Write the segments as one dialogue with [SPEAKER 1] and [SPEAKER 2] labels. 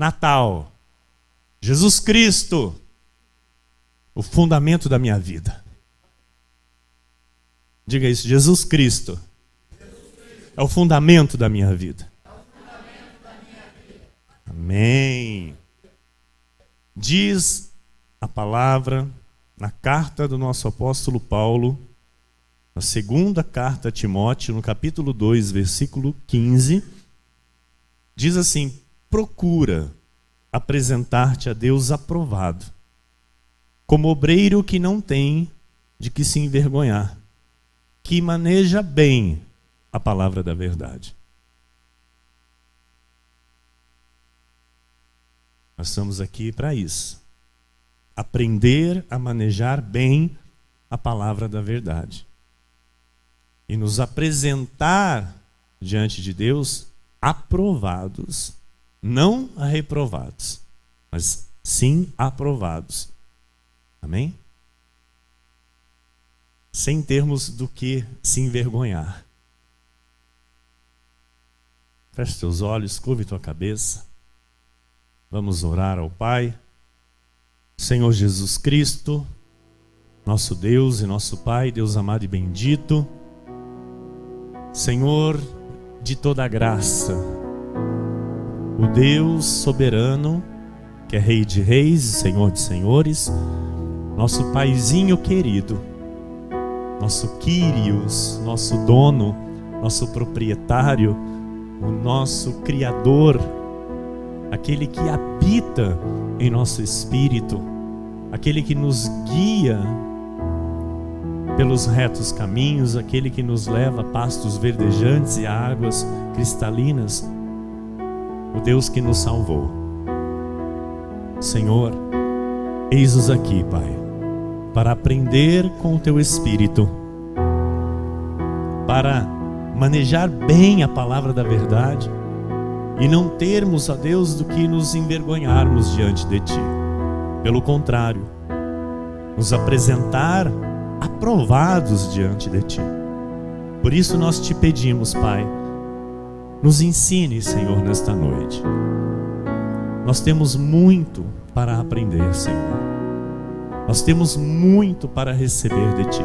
[SPEAKER 1] Natal. Jesus Cristo, o fundamento da minha vida. Diga isso, Jesus Cristo é o fundamento da minha vida. Amém. Diz a palavra na carta do nosso apóstolo Paulo, na segunda carta a Timóteo, no capítulo 2, versículo 15, diz assim: procura apresentar-te a Deus aprovado, como obreiro que não tem de que se envergonhar, que maneja bem a palavra da verdade. Nós estamos aqui para isso. Aprender a manejar bem a palavra da verdade. E nos apresentar diante de Deus aprovados. Não reprovados, mas sim aprovados. Amém? Sem termos do que se envergonhar. Feche teus olhos, curve tua cabeça. Vamos orar ao Pai. Senhor Jesus Cristo, nosso Deus e nosso Pai, Deus amado e bendito, Senhor de toda a graça, o Deus soberano, que é Rei de reis e Senhor de senhores, nosso Paizinho querido, nosso Kyrios, nosso dono, nosso proprietário, o nosso Criador, aquele que habita em nosso espírito, aquele que nos guia pelos retos caminhos, aquele que nos leva a pastos verdejantes e a águas cristalinas, o Deus que nos salvou. Senhor, eis-nos aqui, Pai, para aprender com o Teu Espírito, para manejar bem a palavra da verdade e não termos, ó Deus, do que nos envergonharmos diante de Ti. Pelo contrário, nos apresentar aprovados diante de Ti. Por isso nós Te pedimos, Pai, nos ensine, Senhor, nesta noite. Nós temos muito para aprender, Senhor. Nós temos muito para receber de Ti.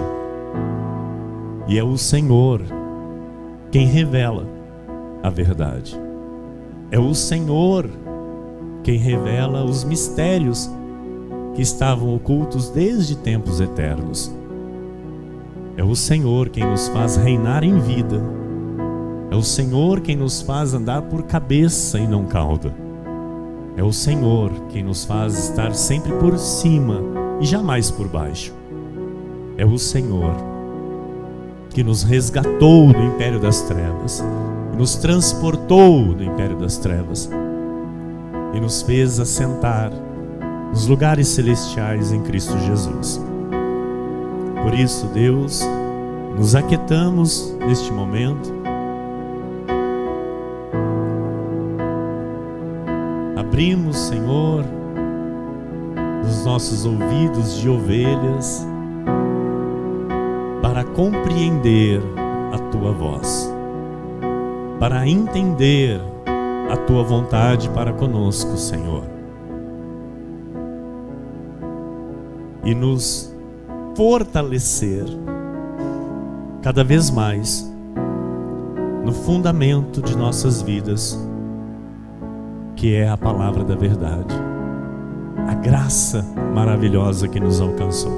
[SPEAKER 1] E é o Senhor quem revela a verdade. É o Senhor quem revela os mistérios que estavam ocultos desde tempos eternos. É o Senhor quem nos faz reinar em vida. É o Senhor quem nos faz andar por cabeça e não cauda. É o Senhor quem nos faz estar sempre por cima e jamais por baixo. É o Senhor que nos resgatou do império das trevas, que nos transportou do império das trevas e nos fez assentar nos lugares celestiais em Cristo Jesus. Por isso, Deus, nos aquietamos neste momento, abrimos, Senhor, os nossos ouvidos de ovelhas para compreender a Tua voz, para entender a Tua vontade para conosco, Senhor, e nos fortalecer cada vez mais no fundamento de nossas vidas, que é a palavra da verdade, a graça maravilhosa que nos alcançou.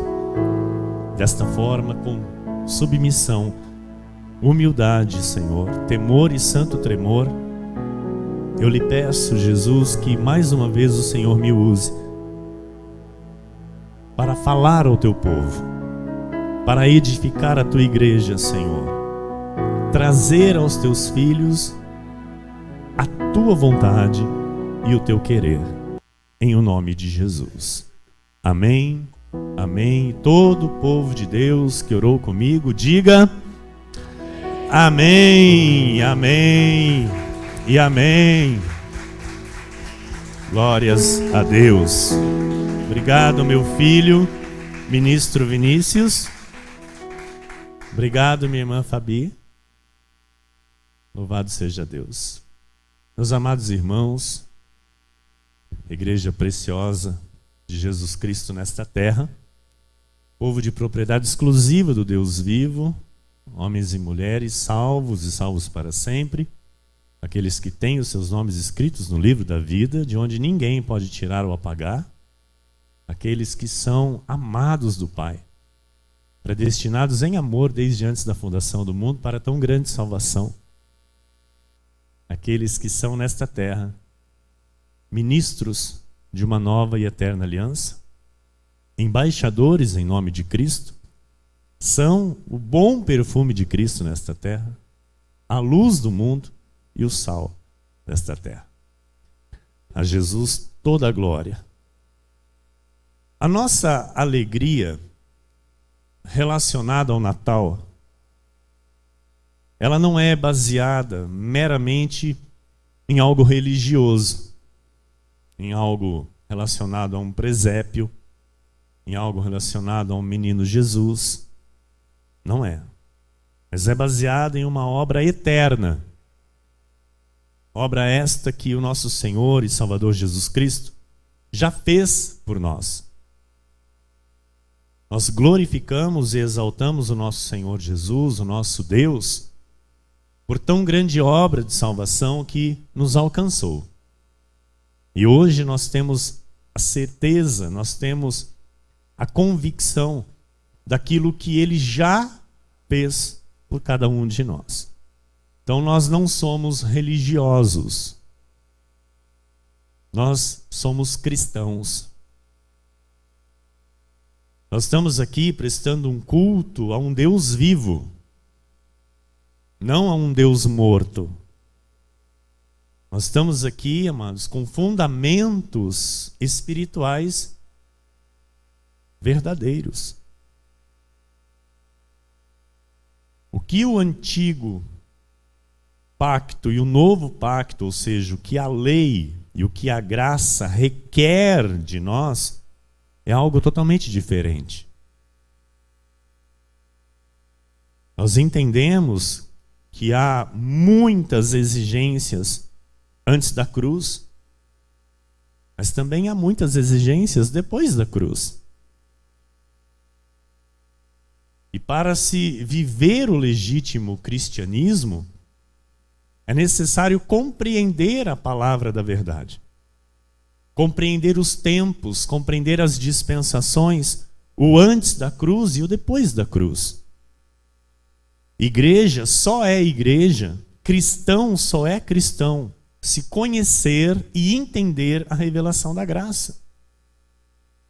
[SPEAKER 1] Desta forma, com submissão, humildade, Senhor, temor e santo tremor, eu lhe peço, Jesus, que mais uma vez o Senhor me use para falar ao Teu povo, para edificar a Tua igreja, Senhor, trazer aos Teus filhos a Tua vontade e o Teu querer, em o nome de Jesus. Amém, amém. Todo o povo de Deus que orou comigo, diga amém, amém e amém. Glórias a Deus. Obrigado, meu filho, ministro Vinícius. Obrigado, minha irmã Fabi. Louvado seja Deus. Meus amados irmãos, igreja preciosa de Jesus Cristo nesta terra, povo de propriedade exclusiva do Deus vivo, homens e mulheres salvos e salvos para sempre, aqueles que têm os seus nomes escritos no livro da vida, de onde ninguém pode tirar ou apagar, aqueles que são amados do Pai, predestinados em amor desde antes da fundação do mundo para tão grande salvação, aqueles que são nesta terra ministros de uma nova e eterna aliança, embaixadores em nome de Cristo, são o bom perfume de Cristo nesta terra, a luz do mundo e o sal desta terra. A Jesus toda a glória. A nossa alegria relacionada ao Natal, ela não é baseada meramente em algo religioso, em algo relacionado a um presépio, em algo relacionado a um menino Jesus. Não é. Mas é baseada em uma obra eterna. Obra esta que o nosso Senhor e Salvador Jesus Cristo já fez por nós. Nós glorificamos e exaltamos o nosso Senhor Jesus, o nosso Deus, por tão grande obra de salvação que nos alcançou. E hoje nós temos a certeza, nós temos a convicção daquilo que Ele já fez por cada um de nós. Então nós não somos religiosos, nós somos cristãos. Nós estamos aqui prestando um culto a um Deus vivo, não a um Deus morto. Nós estamos aqui, amados, com fundamentos espirituais verdadeiros. O que o antigo pacto e o novo pacto, ou seja, o que a lei e o que a graça requer de nós, é algo totalmente diferente. Nós entendemos que há muitas exigências antes da cruz, mas também há muitas exigências depois da cruz. E para se viver o legítimo cristianismo, é necessário compreender a palavra da verdade. Compreender os tempos, compreender as dispensações, o antes da cruz e o depois da cruz. Igreja só é igreja, cristão só é cristão, se conhecer e entender a revelação da graça.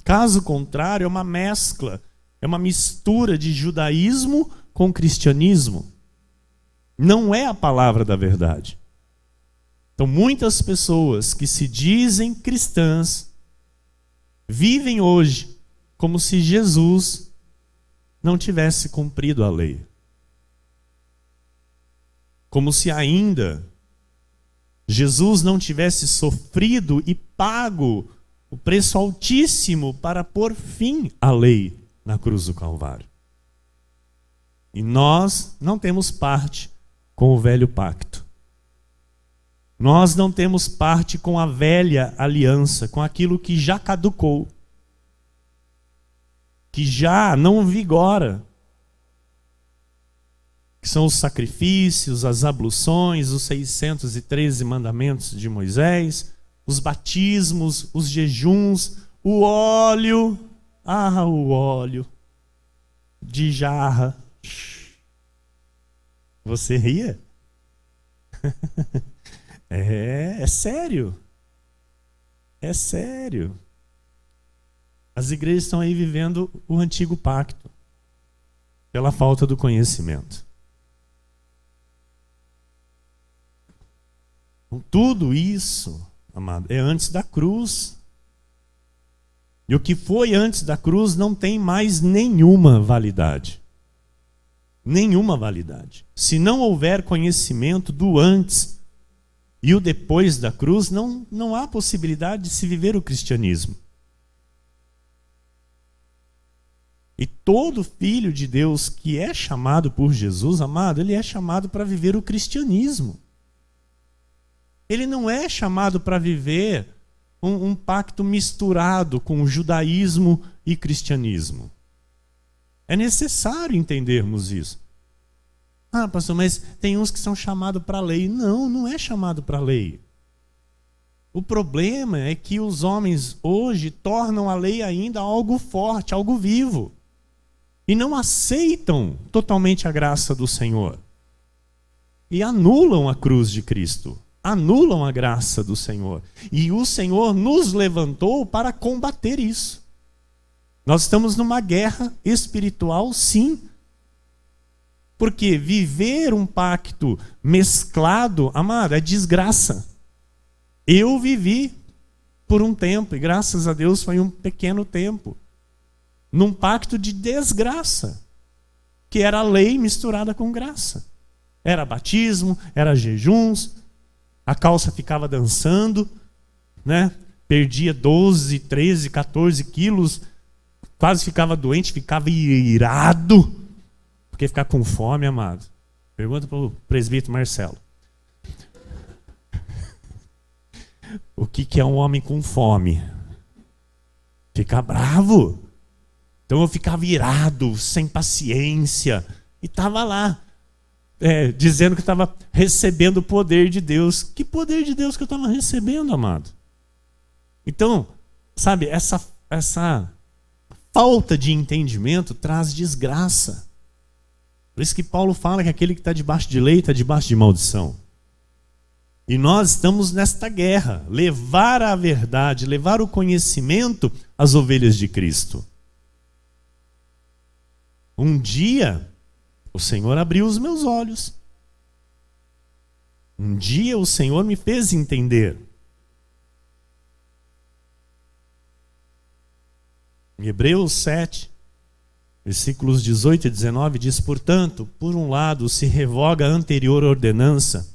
[SPEAKER 1] Caso contrário, é uma mescla, é uma mistura de judaísmo com cristianismo. Não é a palavra da verdade. Então, muitas pessoas que se dizem cristãs vivem hoje como se Jesus não tivesse cumprido a lei. Como se ainda Jesus não tivesse sofrido e pago o preço altíssimo para pôr fim à lei na cruz do Calvário. E nós não temos parte com o velho pacto. Nós não temos parte com a velha aliança, com aquilo que já caducou, que já não vigora, que são os sacrifícios, as abluções, os 613 mandamentos de Moisés, os batismos, os jejuns, o óleo, o óleo de jarra. Você ria? É sério. É sério. As igrejas estão aí vivendo o antigo pacto pela falta do conhecimento. Tudo isso, amado, é antes da cruz. E o que foi antes da cruz não tem mais nenhuma validade. Nenhuma validade. Se não houver conhecimento do antes e o depois da cruz, não há possibilidade de se viver o cristianismo. E todo filho de Deus que é chamado por Jesus, amado, ele é chamado para viver o cristianismo. Ele não é chamado para viver um pacto misturado com o judaísmo e cristianismo. É necessário entendermos isso. Ah, pastor, mas tem uns que são chamados para a lei. Não, não é chamado para a lei. O problema é que os homens hoje tornam a lei ainda algo forte, algo vivo. E não aceitam totalmente a graça do Senhor. E anulam a cruz de Cristo. Anulam a graça do Senhor. E o Senhor nos levantou para combater isso. Nós estamos numa guerra espiritual, sim. Porque viver um pacto mesclado, amado, é desgraça. Eu vivi por um tempo, e graças a Deus foi um pequeno tempo, num pacto de desgraça, que era a lei misturada com graça. Era batismo, era jejuns, a calça ficava dançando, né? Perdia 12, 13, 14 quilos, quase ficava doente, ficava irado, porque ficar com fome, amado. Pergunta para o presbítero Marcelo. O que é um homem com fome? Fica bravo. Então eu ficava irado, sem paciência, e estava lá, dizendo que estava recebendo o poder de Deus. Que poder de Deus que eu estava recebendo, amado? Então, sabe, essa falta de entendimento traz desgraça. Por isso que Paulo fala que aquele que está debaixo de lei está debaixo de maldição. E nós estamos nesta guerra, levar a verdade, levar o conhecimento às ovelhas de Cristo. Um dia, o Senhor abriu os meus olhos. Um dia o Senhor me fez entender. Em Hebreus 7, versículos 18 e 19, diz: portanto, por um lado se revoga a anterior ordenança,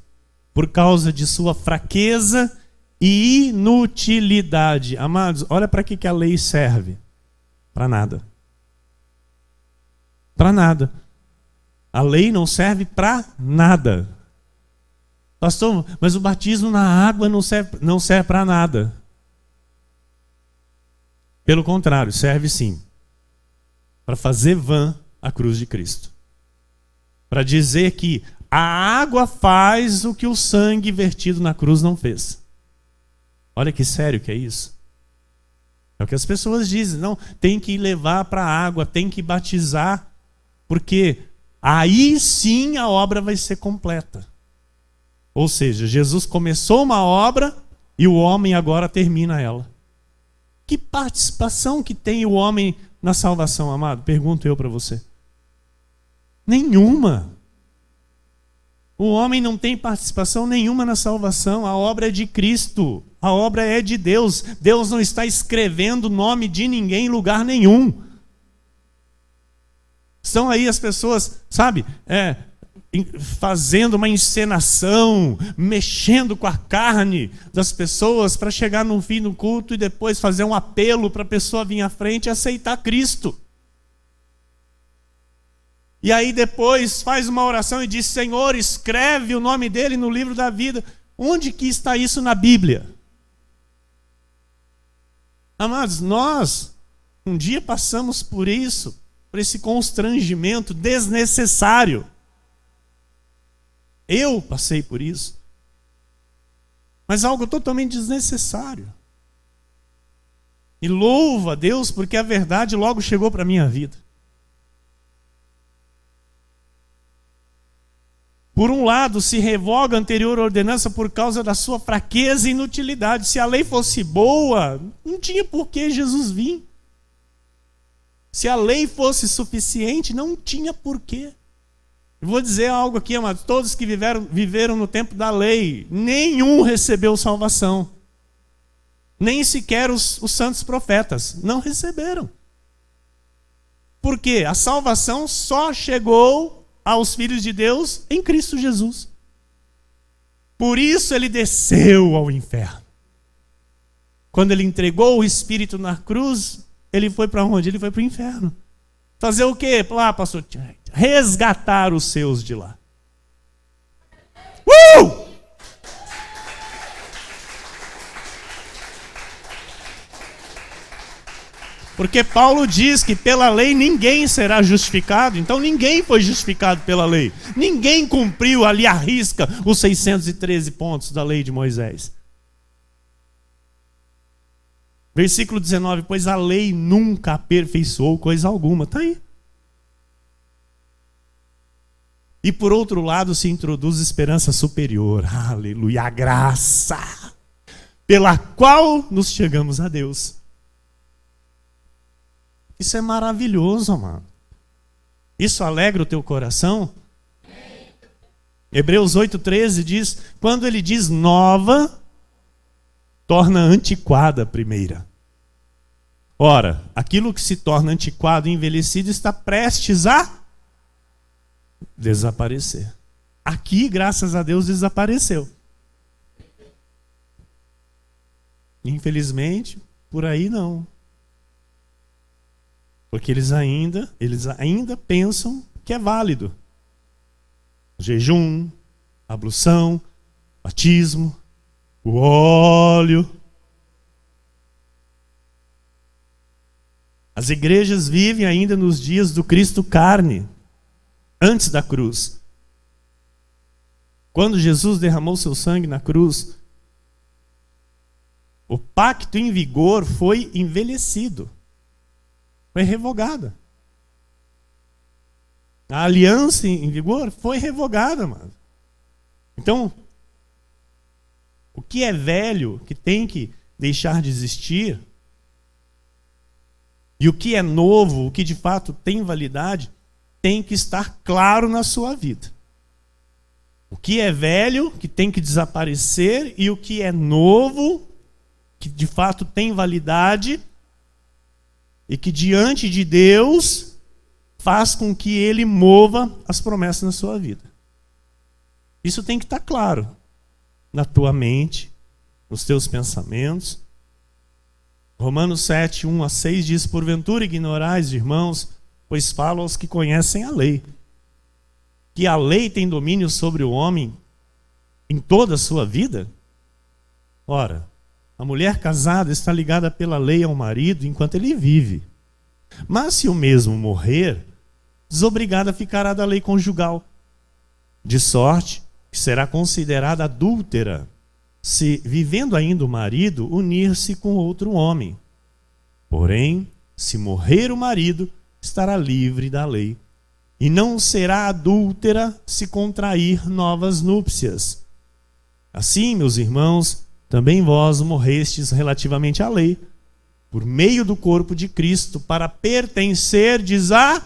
[SPEAKER 1] por causa de sua fraqueza e inutilidade. Amados, olha para que a lei serve. Para nada. Para nada. A lei não serve para nada. Pastor, mas o batismo na água não serve para nada. Pelo contrário, serve sim. Para fazer vã a cruz de Cristo. Para dizer que a água faz o que o sangue vertido na cruz não fez. Olha que sério que é isso. É o que as pessoas dizem. Não, tem que levar para a água, tem que batizar, porque aí sim a obra vai ser completa. Ou seja, Jesus começou uma obra e o homem agora termina ela. Que participação que tem o homem na salvação, amado? Pergunto eu para você. Nenhuma. O homem não tem participação nenhuma na salvação. A obra é de Cristo. A obra é de Deus. Deus não está escrevendo o nome de ninguém em lugar nenhum. Estão aí as pessoas, sabe, fazendo uma encenação, mexendo com a carne das pessoas para chegar no fim do culto e depois fazer um apelo para a pessoa vir à frente e aceitar Cristo. E aí depois faz uma oração e diz: Senhor, escreve o nome dele no livro da vida. Onde que está isso na Bíblia? Amados, nós um dia passamos por isso, por esse constrangimento desnecessário. Eu passei por isso. Mas algo totalmente desnecessário. E louvo a Deus porque a verdade logo chegou para a minha vida. Por um lado, se revoga a anterior ordenança por causa da sua fraqueza e inutilidade. Se a lei fosse boa, não tinha por que Jesus vir. Se a lei fosse suficiente, não tinha por quê. Eu vou dizer algo aqui, amados. Todos que viveram no tempo da lei, nenhum recebeu salvação. Nem sequer os santos profetas. Não receberam. Por quê? A salvação só chegou aos filhos de Deus em Cristo Jesus. Por isso ele desceu ao inferno. Quando ele entregou o Espírito na cruz, ele foi para onde? Ele foi para o inferno. Fazer o quê? Lá, pastor, resgatar os seus de lá. Porque Paulo diz que pela lei ninguém será justificado. Então ninguém foi justificado pela lei. Ninguém cumpriu ali à risca os 613 pontos da lei de Moisés. Versículo 19, pois a lei nunca aperfeiçoou coisa alguma. Está aí. E por outro lado se introduz esperança superior. Aleluia, a graça pela qual nos chegamos a Deus. Isso é maravilhoso, amado. Isso alegra o teu coração? Hebreus 8,13 diz, quando ele diz nova, torna antiquada a primeira. Ora, aquilo que se torna antiquado e envelhecido está prestes a desaparecer. Aqui, graças a Deus, desapareceu. Infelizmente, por aí não. Porque eles ainda pensam que é válido. Jejum, ablução, batismo, o óleo. As igrejas vivem ainda nos dias do Cristo carne, antes da cruz. Quando Jesus derramou seu sangue na cruz, o pacto em vigor foi envelhecido. Foi revogada. A aliança em vigor foi revogada, mano. Então, o que é velho, que tem que deixar de existir, e o que é novo, o que de fato tem validade, tem que estar claro na sua vida. O que é velho, que tem que desaparecer, e o que é novo, que de fato tem validade, e que diante de Deus faz com que Ele mova as promessas na sua vida. Isso tem que estar claro na tua mente, nos teus pensamentos. Romanos 7, 1-6 diz, porventura ignorais, irmãos, pois falo aos que conhecem a lei, que a lei tem domínio sobre o homem em toda a sua vida? Ora, a mulher casada está ligada pela lei ao marido enquanto ele vive. Mas se o mesmo morrer, desobrigada ficará da lei conjugal, de sorte que será considerada adúltera, se, vivendo ainda o marido, unir-se com outro homem. Porém, se morrer o marido, estará livre da lei, e não será adúltera se contrair novas núpcias. Assim, meus irmãos, também vós morrestes relativamente à lei, por meio do corpo de Cristo, para pertencerdes a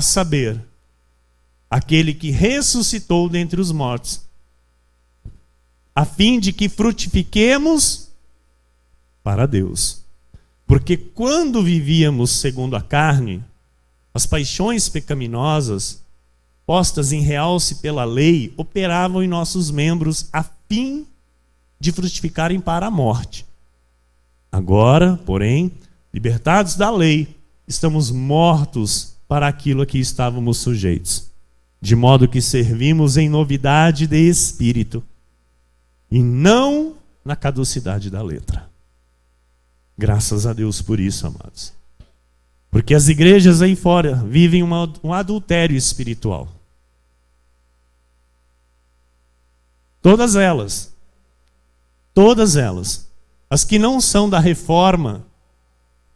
[SPEAKER 1] saber, aquele que ressuscitou dentre os mortos, a fim de que frutifiquemos para Deus. Porque quando vivíamos segundo a carne, as paixões pecaminosas, postas em realce pela lei, operavam em nossos membros a fim de frutificarem para a morte. Agora, porém, libertados da lei, estamos mortos para aquilo a que estávamos sujeitos, de modo que servimos em novidade de espírito, e não na caducidade da letra. Graças a Deus por isso, amados. Porque as igrejas aí fora vivem um adultério espiritual. Todas elas, as que não são da reforma,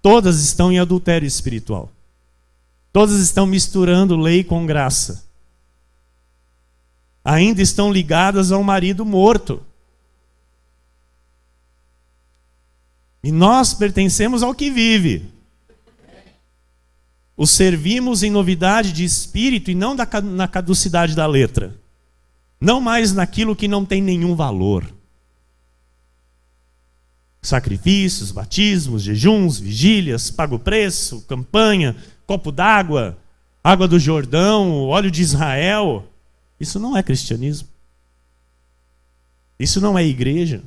[SPEAKER 1] todas estão em adultério espiritual. Todas estão misturando lei com graça. Ainda estão ligadas ao marido morto. E nós pertencemos ao que vive. O servimos em novidade de espírito e não na caducidade da letra. Não mais naquilo que não tem nenhum valor. Sacrifícios, batismos, jejuns, vigílias, pago preço, campanha, copo d'água, água do Jordão, óleo de Israel. Isso não é cristianismo. Isso não é igreja.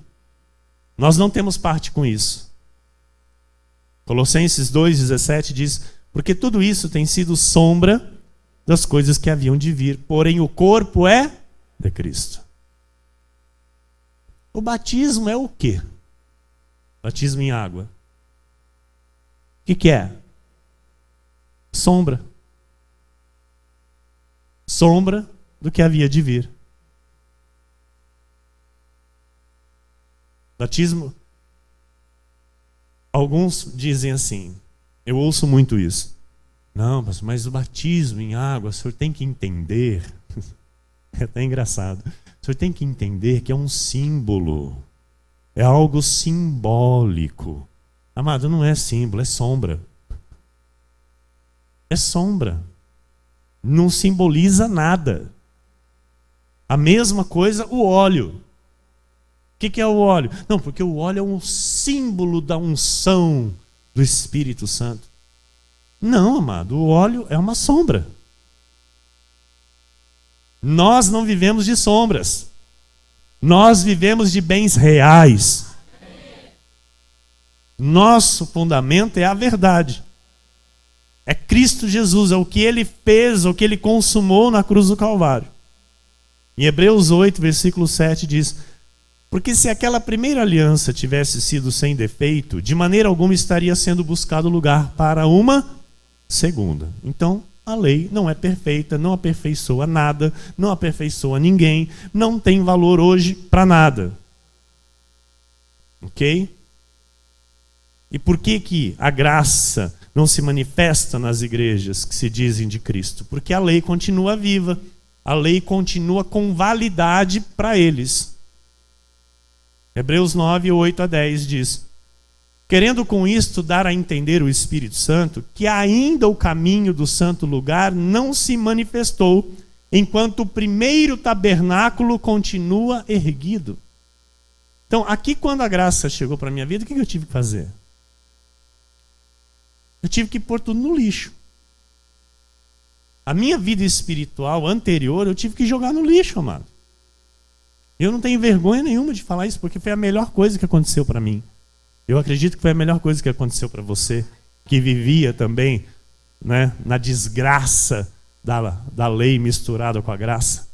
[SPEAKER 1] Nós não temos parte com isso. Colossenses 2,17 diz, porque tudo isso tem sido sombra das coisas que haviam de vir, porém o corpo é de Cristo. O batismo é o quê? Batismo em água. O que é? Sombra. Sombra do que havia de vir. Batismo. Alguns dizem assim, eu ouço muito isso. Não, mas o batismo em água, o senhor tem que entender. É até engraçado. O senhor tem que entender que é um símbolo. É algo simbólico. Amado, não é símbolo, é sombra. É sombra. Não simboliza nada. A mesma coisa o óleo. O que é o óleo? Não, porque o óleo é um símbolo da unção do Espírito Santo. Não, amado, o óleo é uma sombra. Nós não vivemos de sombras. Nós vivemos de bens reais. Nosso fundamento é a verdade. É Cristo Jesus, é o que Ele fez, o que Ele consumou na cruz do Calvário. Em Hebreus 8, versículo 7 diz: porque se aquela primeira aliança tivesse sido sem defeito, de maneira alguma estaria sendo buscado lugar para uma segunda. Então, a lei não é perfeita, não aperfeiçoa nada, não aperfeiçoa ninguém, não tem valor hoje para nada. Ok? E por que a graça não se manifesta nas igrejas que se dizem de Cristo? Porque a lei continua viva, a lei continua com validade para eles. Hebreus 9, 8 a 10 diz: querendo com isto dar a entender o Espírito Santo que ainda o caminho do santo lugar não se manifestou, enquanto o primeiro tabernáculo continua erguido. Então, aqui quando a graça chegou para a minha vida, o que eu tive que fazer? Eu tive que pôr tudo no lixo. A minha vida espiritual anterior, eu tive que jogar no lixo, amado. Eu não tenho vergonha nenhuma de falar isso, porque foi a melhor coisa que aconteceu para mim. Eu acredito que foi a melhor coisa que aconteceu para você, que vivia também, né, na desgraça da lei misturada com a graça.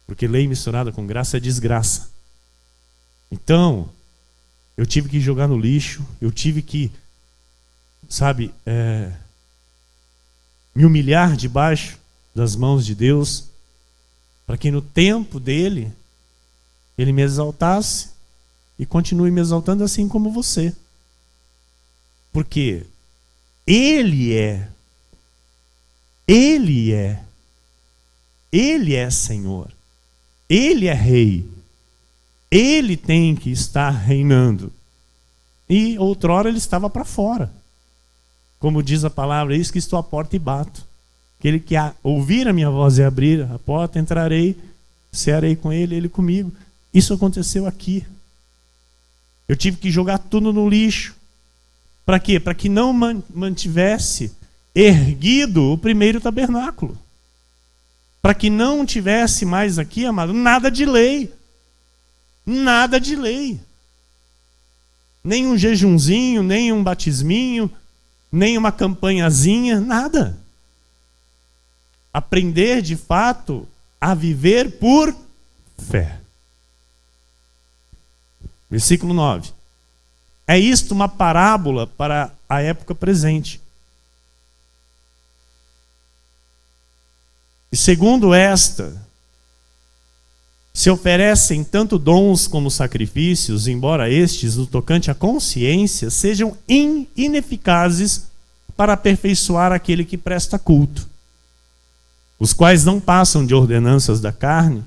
[SPEAKER 1] Porque lei misturada com graça é desgraça. Então, eu tive que jogar no lixo, eu tive que, me humilhar debaixo das mãos de Deus, para que no tempo dele, ele me exaltasse e continue me exaltando assim como você. Porque Ele é Senhor, Ele é Rei, Ele tem que estar reinando. E outrora Ele estava para fora. Como diz a palavra, eis que estou à porta e bato. Aquele que ouvir a minha voz e abrir a porta, entrarei, cearei com ele, ele comigo. Isso aconteceu aqui. Eu tive que jogar tudo no lixo. Para quê? Para que não mantivesse erguido o primeiro tabernáculo. Para que não tivesse mais aqui, amado, nada de lei. Nada de lei. Nem um jejunzinho, nem um batisminho, nem uma campanhazinha, nada. Aprender de fato a viver por fé. Versículo 9. É isto uma parábola para a época presente. E segundo esta, se oferecem tanto dons como sacrifícios, embora estes, no tocante à consciência, sejam ineficazes para aperfeiçoar aquele que presta culto, os quais não passam de ordenanças da carne,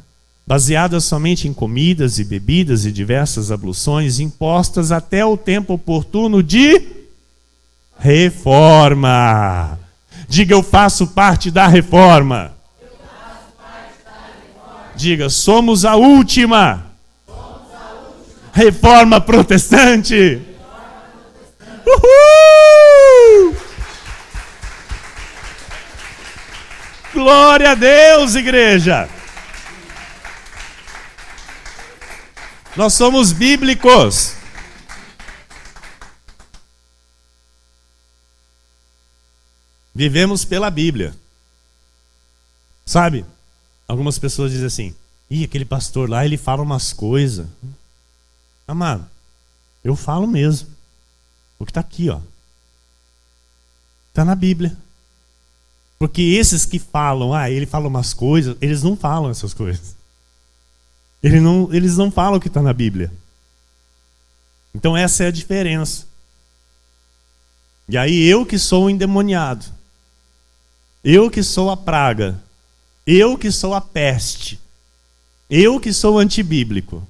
[SPEAKER 1] baseadas somente em comidas e bebidas e diversas abluções, impostas até o tempo oportuno de reforma. Diga, eu faço parte da reforma. Diga, somos a última reforma protestante. Uhul! Glória a Deus, igreja! Nós somos bíblicos. Vivemos pela Bíblia. Sabe? Algumas pessoas dizem assim: Ih, aquele pastor lá, ele fala umas coisas. Amado, eu falo mesmo. O que está aqui, ó. Está na Bíblia. Porque esses que falam, ele fala umas coisas, eles não falam essas coisas. Eles não falam o que está na Bíblia. Então essa é a diferença. E aí eu que sou o endemoniado, eu que sou a praga, eu que sou a peste, eu que sou antibíblico,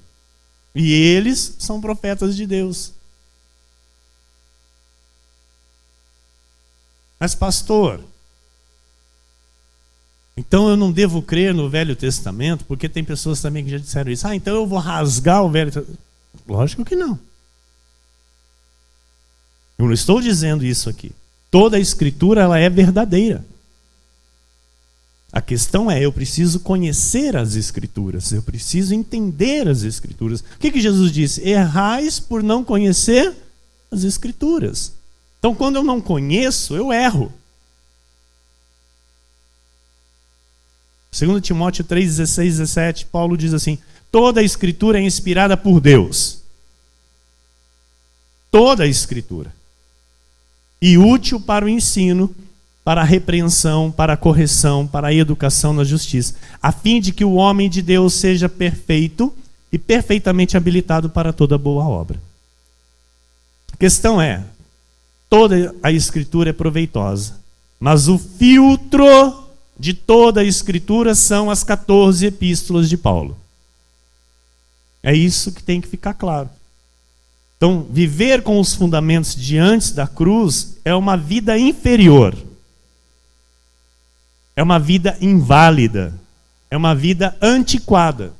[SPEAKER 1] e eles são profetas de Deus. Mas pastor, então eu não devo crer no Velho Testamento? Porque tem pessoas também que já disseram isso. Então eu vou rasgar o Velho Testamento? Lógico que não. Eu não estou dizendo isso aqui. Toda a Escritura ela é verdadeira. A questão é, eu preciso conhecer as Escrituras, eu preciso entender as Escrituras. O que Jesus disse? Errais por não conhecer as Escrituras. Então, quando eu não conheço, eu erro. 2 Timóteo 3, 16, 17, Paulo diz assim: toda a Escritura é inspirada por Deus. Toda a Escritura. E útil para o ensino, para a repreensão, para a correção, para a educação na justiça, a fim de que o homem de Deus seja perfeito e perfeitamente habilitado para toda boa obra. A questão é, toda a Escritura é proveitosa, mas o filtro de toda a Escritura são as 14 epístolas de Paulo. É isso que tem que ficar claro. Então, viver com os fundamentos diante da cruz é uma vida inferior. É uma vida inválida. É uma vida antiquada.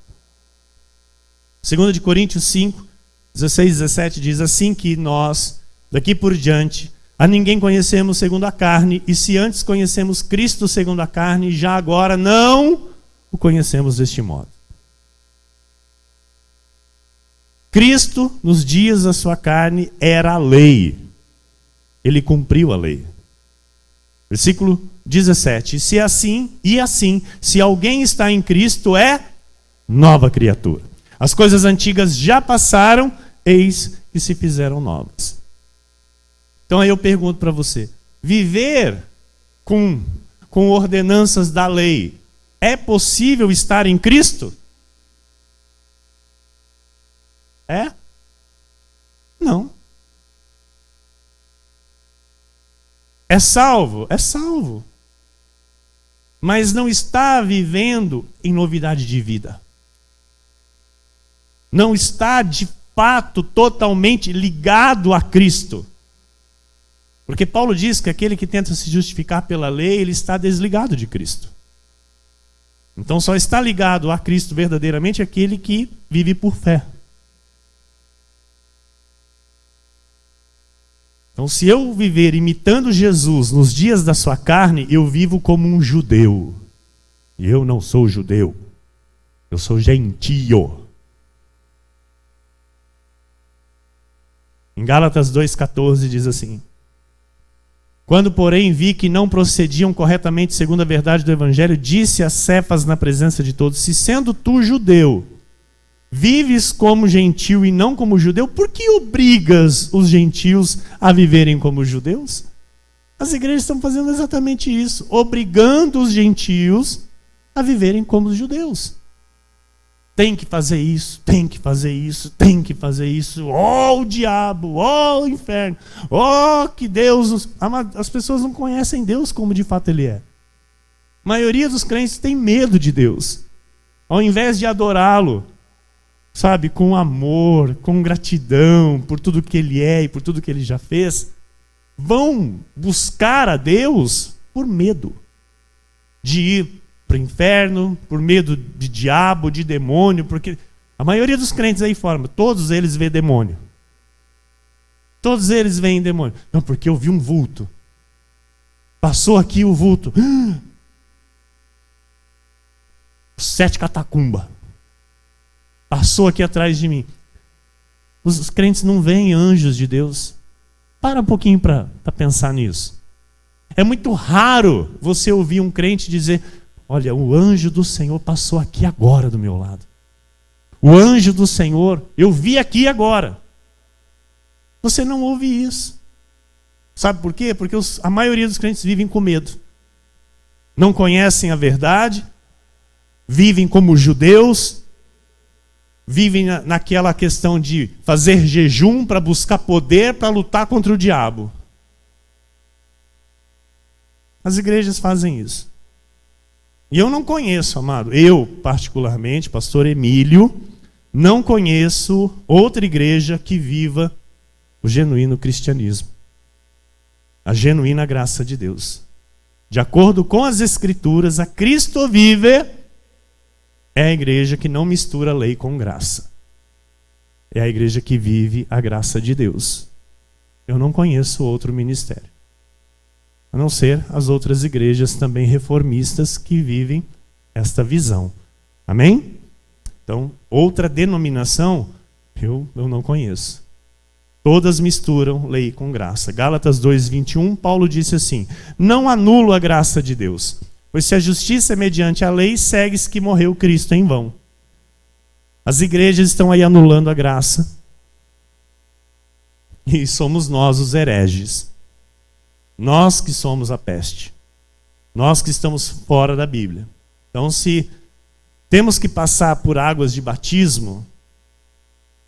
[SPEAKER 1] 2 Coríntios 5, 16 e 17 diz assim que nós, daqui por diante, a ninguém conhecemos segundo a carne, e se antes conhecemos Cristo segundo a carne, já agora não o conhecemos deste modo. Cristo, nos dias da sua carne, era a lei. Ele cumpriu a lei. Versículo 17. Se assim, se alguém está em Cristo, é nova criatura. As coisas antigas já passaram, eis que se fizeram novas. Então aí eu pergunto para você, viver com ordenanças da lei, é possível estar em Cristo? É? Não. É salvo? É salvo. Mas não está vivendo em novidade de vida. Não está de fato totalmente ligado a Cristo. Porque Paulo diz que aquele que tenta se justificar pela lei, ele está desligado de Cristo. Então só está ligado a Cristo verdadeiramente aquele que vive por fé. Então, se eu viver imitando Jesus nos dias da sua carne, eu vivo como um judeu. E eu não sou judeu. Eu sou gentio. Em Gálatas 2,14 diz assim: quando, porém, vi que não procediam corretamente segundo a verdade do Evangelho, disse a Cefas na presença de todos: se sendo tu judeu, vives como gentio e não como judeu, por que obrigas os gentios a viverem como judeus? As igrejas estão fazendo exatamente isso, obrigando os gentios a viverem como os judeus. Tem que fazer isso, tem que fazer isso, tem que fazer isso. Oh, o diabo, oh, o inferno, oh, que Deus... As pessoas não conhecem Deus como de fato Ele é. A maioria dos crentes tem medo de Deus. Ao invés de adorá-lo, sabe, com amor, com gratidão por tudo que Ele é e por tudo que Ele já fez, vão buscar a Deus por medo de ir para o inferno, por medo de diabo, de demônio, porque a maioria dos crentes aí fora, todos eles vê demônio. Todos eles veem demônio. Não, porque eu vi um vulto. Passou aqui o vulto. 7 catacumba. Passou aqui atrás de mim. Os crentes não veem anjos de Deus. Para um pouquinho para pensar nisso. É muito raro você ouvir um crente dizer: olha, o anjo do Senhor passou aqui agora do meu lado. O anjo do Senhor, eu vi aqui agora. Você não ouve isso. Sabe por quê? Porque a maioria dos crentes vivem com medo. Não conhecem a verdade, vivem como judeus, vivem naquela questão de fazer jejum para buscar poder para lutar contra o diabo. As igrejas fazem isso. E eu não conheço, amado, eu particularmente, pastor Emílio, não conheço outra igreja que viva o genuíno cristianismo. A genuína graça de Deus. De acordo com as Escrituras, a Cristo vive é a igreja que não mistura lei com graça. É a igreja que vive a graça de Deus. Eu não conheço outro ministério. A não ser as outras igrejas também reformistas que vivem esta visão. Amém? Então, outra denominação eu não conheço. Todas misturam lei com graça. Gálatas 2:21, Paulo disse assim: não anulo a graça de Deus, pois se a justiça é mediante a lei, segue-se que morreu Cristo em vão. As igrejas estão aí anulando a graça. E somos nós os hereges. Nós que somos a peste. Nós que estamos fora da Bíblia. Então, se temos que passar por águas de batismo,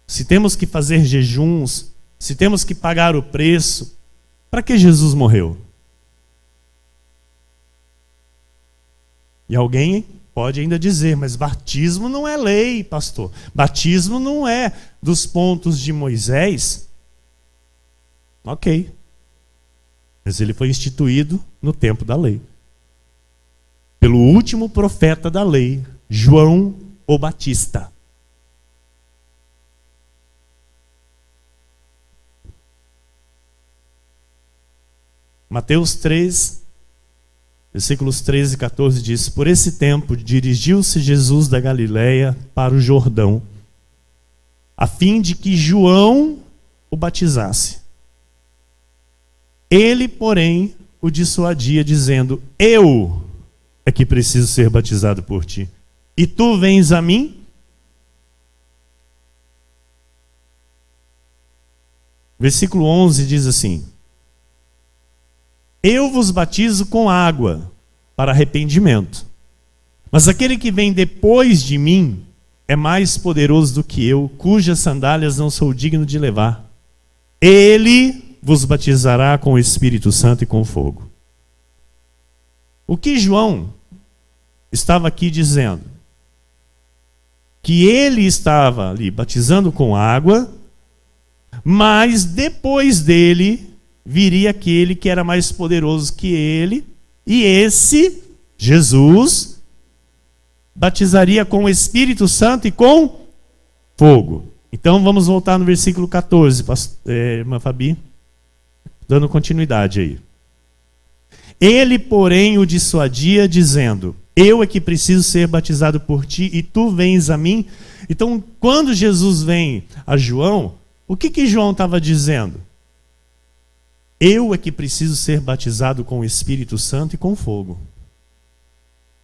[SPEAKER 1] se temos que fazer jejuns, se temos que pagar o preço, para que Jesus morreu? E alguém pode ainda dizer, mas batismo não é lei, pastor. Batismo não é dos pontos de Moisés. Ok. Mas ele foi instituído no tempo da lei. Pelo último profeta da lei, João o Batista. Mateus 3, versículos 13 e 14 diz: por esse tempo dirigiu-se Jesus da Galileia para o Jordão, a fim de que João o batizasse. Ele, porém, o dissuadia, dizendo: eu é que preciso ser batizado por ti, e tu vens a mim? Versículo 11 diz assim: eu vos batizo com água para arrependimento, mas aquele que vem depois de mim é mais poderoso do que eu, cujas sandálias não sou digno de levar. Ele vos batizará com o Espírito Santo e com fogo. O que João estava aqui dizendo? Que ele estava ali batizando com água, mas depois dele viria aquele que era mais poderoso que ele, e esse, Jesus, batizaria com o Espírito Santo e com fogo. Então vamos voltar no versículo 14, irmã Fabi, dando continuidade aí. Ele, porém, o dissuadia, dizendo: eu é que preciso ser batizado por ti, e tu vens a mim. Então, quando Jesus vem a João, o que João estava dizendo? Eu é que preciso ser batizado com o Espírito Santo e com fogo.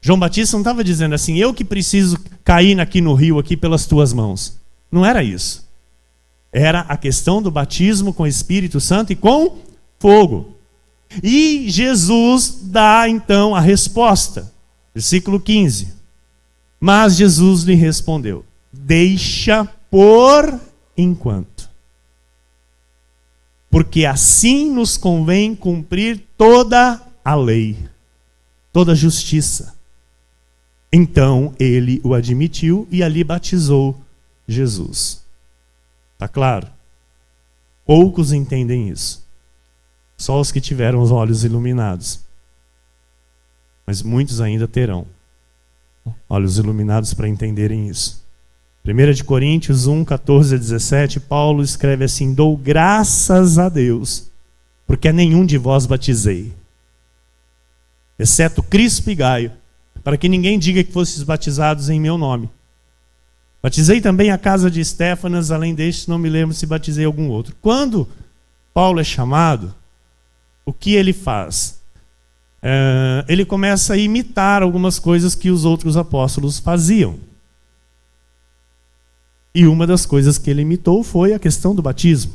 [SPEAKER 1] João Batista não estava dizendo assim: eu que preciso cair aqui no rio aqui pelas tuas mãos. Não era isso. Era a questão do batismo com o Espírito Santo e com fogo. E Jesus dá então a resposta. Versículo 15. Mas Jesus lhe respondeu: deixa por enquanto, porque assim nos convém cumprir toda a lei, toda a justiça. Então ele o admitiu e ali batizou Jesus. Está claro? Poucos entendem isso. Só os que tiveram os olhos iluminados. Mas muitos ainda terão olhos iluminados para entenderem isso. 1 Coríntios 1, 14 a 17, Paulo escreve assim: dou graças a Deus, porque a nenhum de vós batizei, exceto Crispo e Gaio, para que ninguém diga que fostes batizados em meu nome. Batizei também a casa de Estéfanas, além deste não me lembro se batizei algum outro. Quando Paulo é chamado, o que ele faz? ele começa a imitar algumas coisas que os outros apóstolos faziam. E uma das coisas que ele imitou foi a questão do batismo.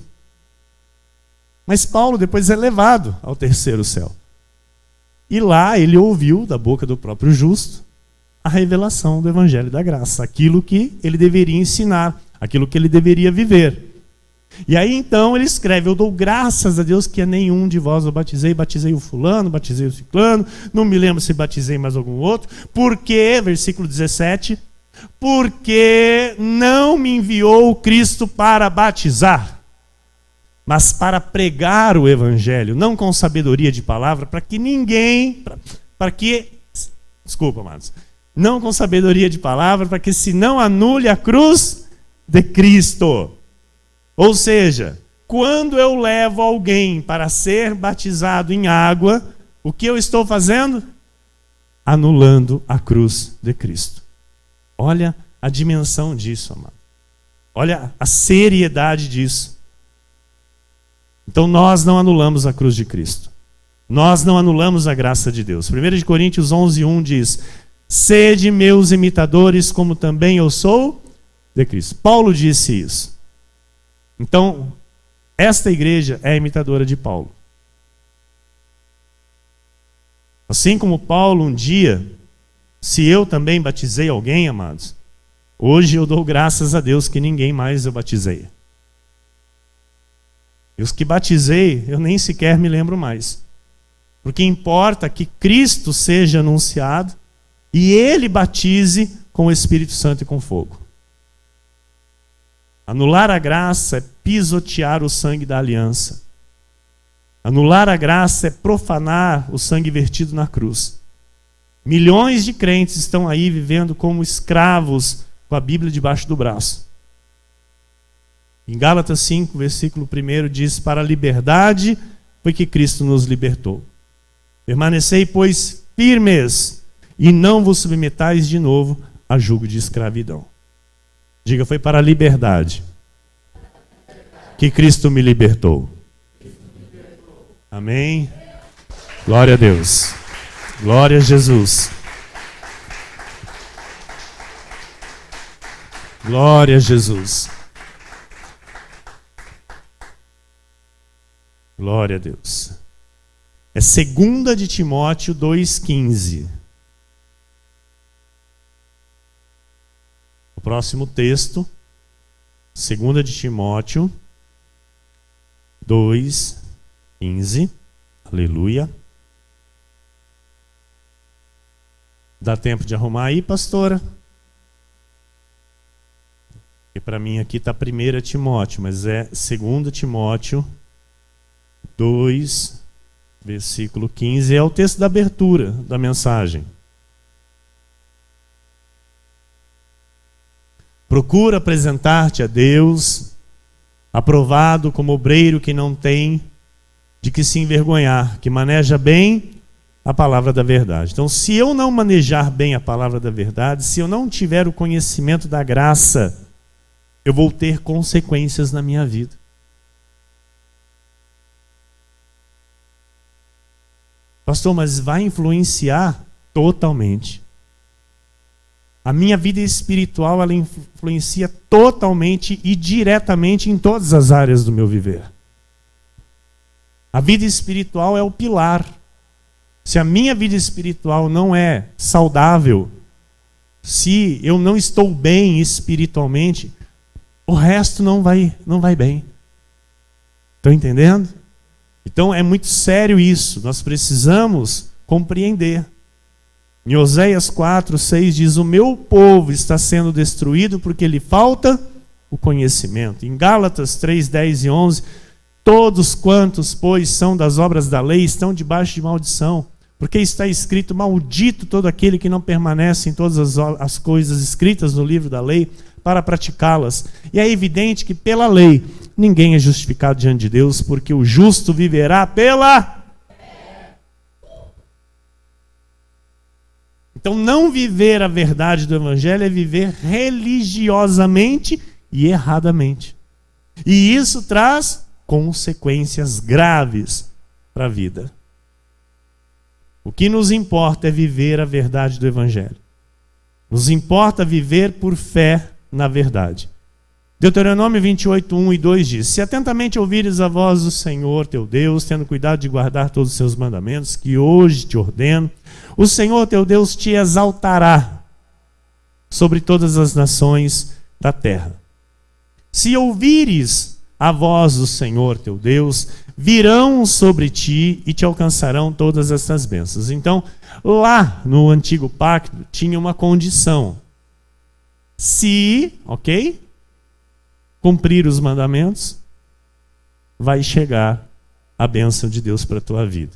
[SPEAKER 1] Mas Paulo depois é levado ao terceiro céu. E lá ele ouviu da boca do próprio justo a revelação do Evangelho da Graça, aquilo que ele deveria ensinar, aquilo que ele deveria viver. E aí então ele escreve: eu dou graças a Deus que a nenhum de vós eu batizei o fulano, batizei o ciclano, não me lembro se batizei mais algum outro, porque, versículo 17, porque não me enviou Cristo para batizar, mas para pregar o Evangelho, não com sabedoria de palavra, desculpa, amados, não com sabedoria de palavra, para que se não anule a cruz de Cristo. Ou seja, quando eu levo alguém para ser batizado em água, o que eu estou fazendo? Anulando a cruz de Cristo. Olha a dimensão disso, amado. Olha a seriedade disso. Então nós não anulamos a cruz de Cristo. Nós não anulamos a graça de Deus. 1 Coríntios 11:1 diz: sede meus imitadores, como também eu sou de Cristo. Paulo disse isso. Então, esta igreja é imitadora de Paulo. Assim como Paulo um dia, se eu também batizei alguém, amados, hoje eu dou graças a Deus que ninguém mais eu batizei. E os que batizei, eu nem sequer me lembro mais. Porque importa que Cristo seja anunciado e Ele batize com o Espírito Santo e com fogo. Anular a graça é pisotear o sangue da aliança. Anular a graça é profanar o sangue vertido na cruz. Milhões de crentes estão aí vivendo como escravos com a Bíblia debaixo do braço. Em Gálatas 5, versículo 1 diz: para a liberdade foi que Cristo nos libertou. Permanecei, pois, firmes e não vos submetais de novo a jugo de escravidão. Diga: foi para a liberdade que Cristo me libertou. Amém? Glória a Deus. Glória a Jesus. Glória a Jesus. Glória a Deus. É 2 de Timóteo 2,15. O próximo texto, 2 de Timóteo 2,15. Aleluia. Dá tempo de arrumar aí, pastora? Porque para mim aqui está 1 Timóteo, mas é 2 Timóteo 2, versículo 15. É o texto da abertura da mensagem. Procura apresentar-te a Deus, aprovado como obreiro que não tem de que se envergonhar, que maneja bem a palavra da verdade. Então, se eu não manejar bem a palavra da verdade, se eu não tiver o conhecimento da graça, eu vou ter consequências na minha vida. Pastor, mas vai influenciar totalmente. A minha vida espiritual, ela influencia totalmente e diretamente em todas as áreas do meu viver. A vida espiritual é o pilar. Se a minha vida espiritual não é saudável, se eu não estou bem espiritualmente, o resto não vai bem. Estão entendendo? Então é muito sério isso. Nós precisamos compreender. Em Oséias 4:6 diz: o meu povo está sendo destruído porque lhe falta o conhecimento. Em Gálatas 3:10 e 11, todos quantos, pois, são das obras da lei, estão debaixo de maldição. Porque está escrito: maldito todo aquele que não permanece em todas as coisas escritas no livro da lei para praticá-las. E é evidente que pela lei ninguém é justificado diante de Deus, porque o justo viverá pela... Então não viver a verdade do Evangelho é viver religiosamente e erradamente. E isso traz consequências graves para a vida. O que nos importa é viver a verdade do Evangelho. Nos importa viver por fé na verdade. Deuteronômio 28, 1 e 2 diz: Se atentamente ouvires a voz do Senhor teu Deus, tendo cuidado de guardar todos os seus mandamentos, que hoje te ordeno, o Senhor teu Deus te exaltará sobre todas as nações da terra. Se ouvires a voz do Senhor teu Deus, virão sobre ti e te alcançarão todas essas bênçãos. Então, lá no antigo pacto, tinha uma condição. Se, cumprir os mandamentos, vai chegar a bênção de Deus para a tua vida.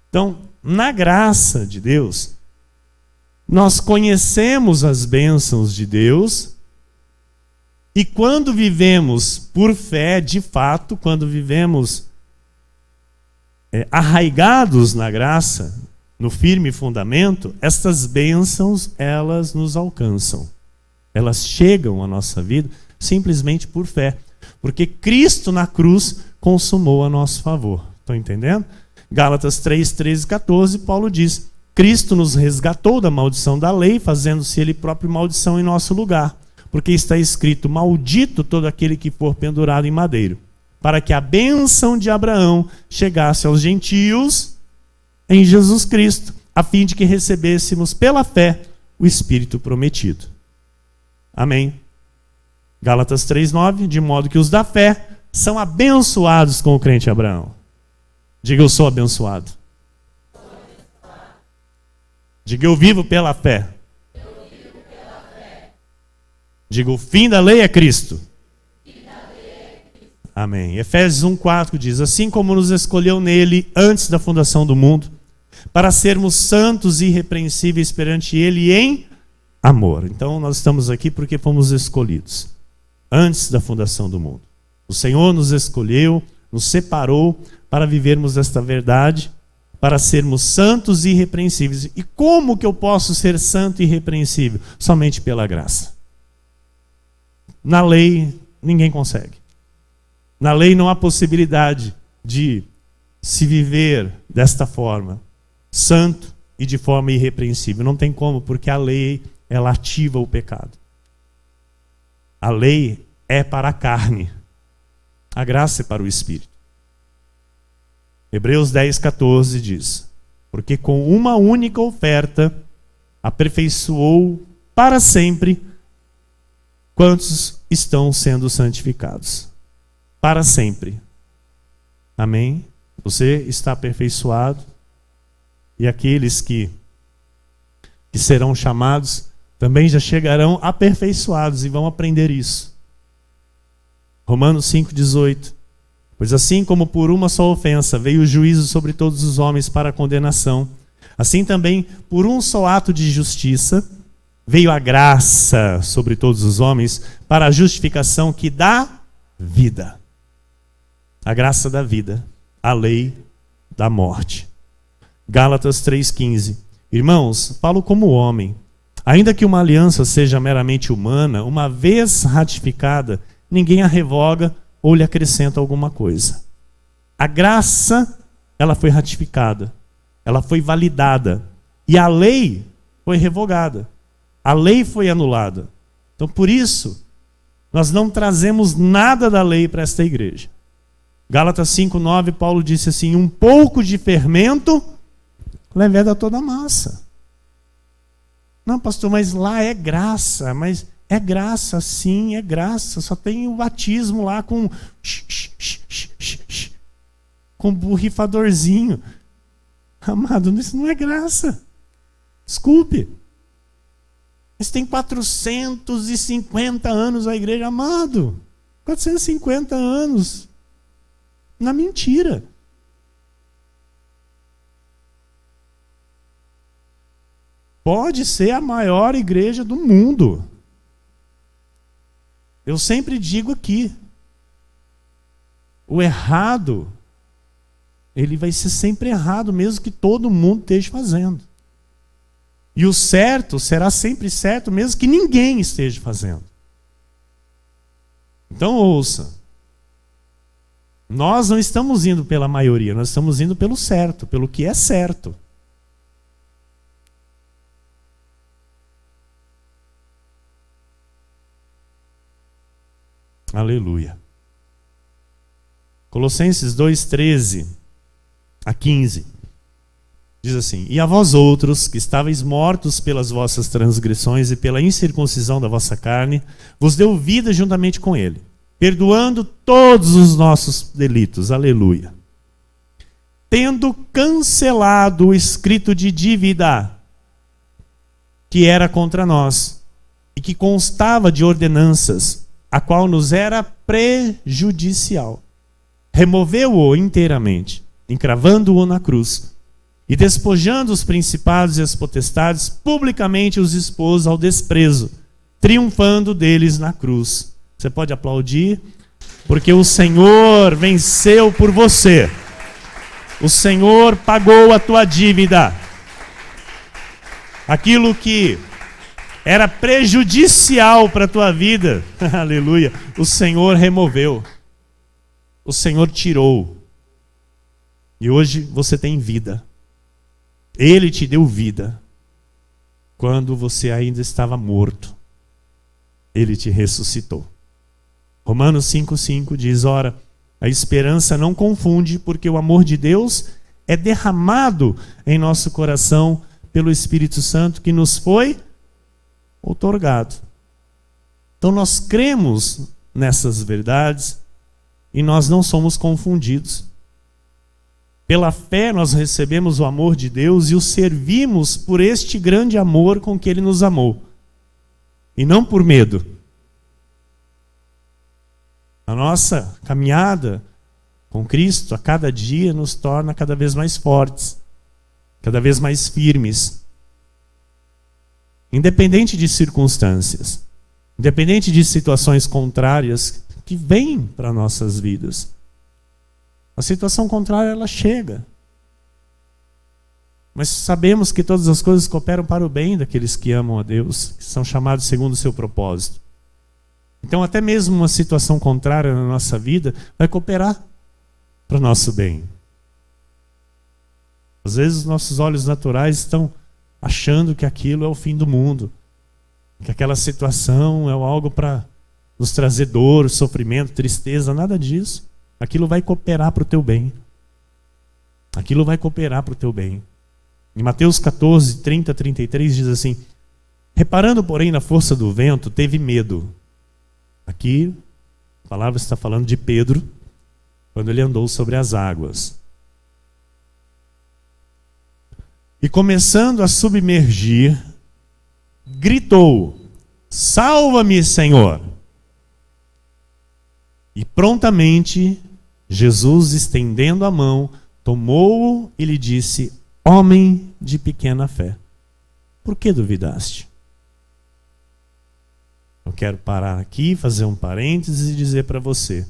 [SPEAKER 1] Então, na graça de Deus, nós conhecemos as bênçãos de Deus, e quando vivemos por fé, de fato, quando vivemos arraigados na graça, no firme fundamento, estas bênçãos, elas nos alcançam. Elas chegam à nossa vida simplesmente por fé. Porque Cristo na cruz consumou a nosso favor. Estão entendendo? Gálatas 3, 13 e 14, Paulo diz: Cristo nos resgatou da maldição da lei, fazendo-se ele próprio maldição em nosso lugar. Porque está escrito: maldito todo aquele que for pendurado em madeiro, para que a bênção de Abraão chegasse aos gentios em Jesus Cristo, a fim de que recebêssemos pela fé o Espírito prometido. Amém. Gálatas 3:9, de modo que os da fé são abençoados com o crente Abraão. Diga: eu sou abençoado. Diga: eu vivo pela fé. Diga: o fim da lei é Cristo. Amém. Efésios 1:4 diz: assim como nos escolheu nele antes da fundação do mundo, para sermos santos e irrepreensíveis perante ele em amor. Então nós estamos aqui porque fomos escolhidos antes da fundação do mundo. O Senhor nos escolheu, nos separou para vivermos esta verdade, para sermos santos e irrepreensíveis. E como que eu posso ser santo e irrepreensível? Somente pela graça. Na lei, ninguém consegue. Na lei não há possibilidade de se viver desta forma, santo e de forma irrepreensível. Não tem como, porque a lei, ela ativa o pecado. A lei é para a carne, a graça é para o Espírito. Hebreus 10:14 diz: porque com uma única oferta aperfeiçoou para sempre quantos estão sendo santificados. Para sempre. Amém? Você está aperfeiçoado, e aqueles que serão chamados também já chegarão aperfeiçoados e vão aprender isso. Romanos 5:18. Pois assim como por uma só ofensa veio o juízo sobre todos os homens para a condenação, assim também por um só ato de justiça veio a graça sobre todos os homens para a justificação que dá vida. A graça da vida, a lei da morte. Gálatas 3:15. Irmãos, falo como homem. Ainda que uma aliança seja meramente humana, uma vez ratificada, ninguém a revoga ou lhe acrescenta alguma coisa. A graça, ela foi ratificada, ela foi validada, e a lei foi revogada. A lei foi anulada. Então, por isso, nós não trazemos nada da lei para esta igreja. Gálatas 5:9, Paulo disse assim: um pouco de fermento leveda toda a massa. Não, pastor, mas lá é graça. Mas é graça, sim, é graça. Só tem o batismo lá com borrifadorzinho. Amado, isso não é graça. Desculpe. Mas tem 450 anos a igreja, amado. 450 anos. Na mentira. Pode ser a maior igreja do mundo. Eu sempre digo aqui, o errado, ele vai ser sempre errado, mesmo que todo mundo esteja fazendo. E o certo será sempre certo, mesmo que ninguém esteja fazendo. Então ouça, nós não estamos indo pela maioria, nós estamos indo pelo certo, pelo que é certo. Aleluia. Colossenses 2:13 a 15. Diz assim: E a vós outros, que estáveis mortos pelas vossas transgressões e pela incircuncisão da vossa carne, vos deu vida juntamente com ele, perdoando todos os nossos delitos. Aleluia. Tendo cancelado o escrito de dívida que era contra nós, e que constava de ordenanças, a qual nos era prejudicial. Removeu-o inteiramente, encravando-o na cruz, e despojando os principados e as potestades, publicamente os expôs ao desprezo, triunfando deles na cruz. Você pode aplaudir, porque o Senhor venceu por você. O Senhor pagou a tua dívida. Aquilo que era prejudicial para a tua vida, aleluia, o Senhor removeu. O Senhor tirou. E hoje você tem vida. Ele te deu vida. Quando você ainda estava morto, Ele te ressuscitou. Romanos 5,5 diz: Ora, a esperança não confunde, porque o amor de Deus é derramado em nosso coração pelo Espírito Santo que nos foi outorgado. Então nós cremos nessas verdades e nós não somos confundidos. Pela fé nós recebemos o amor de Deus e o servimos por este grande amor com que Ele nos amou. E não por medo. A nossa caminhada com Cristo a cada dia nos torna cada vez mais fortes, cada vez mais firmes. Independente de circunstâncias, independente de situações contrárias que vêm para nossas vidas. A situação contrária, ela chega. Mas sabemos que todas as coisas cooperam para o bem daqueles que amam a Deus, que são chamados segundo o seu propósito. Então, até mesmo uma situação contrária na nossa vida vai cooperar para o nosso bem. Às vezes, os nossos olhos naturais estão achando que aquilo é o fim do mundo, que aquela situação é algo para nos trazer dor, sofrimento, tristeza, nada disso. Aquilo vai cooperar para o teu bem. Aquilo vai cooperar para o teu bem. Em Mateus 14, 30 a 33 diz assim: Reparando, porém, na força do vento, teve medo. Aqui, a palavra está falando de Pedro, quando ele andou sobre as águas. E começando a submergir, gritou: Salva-me, Senhor! E prontamente Jesus, estendendo a mão, tomou-o e lhe disse: Homem de pequena fé, por que duvidaste? Eu quero parar aqui, fazer um parênteses e dizer para você: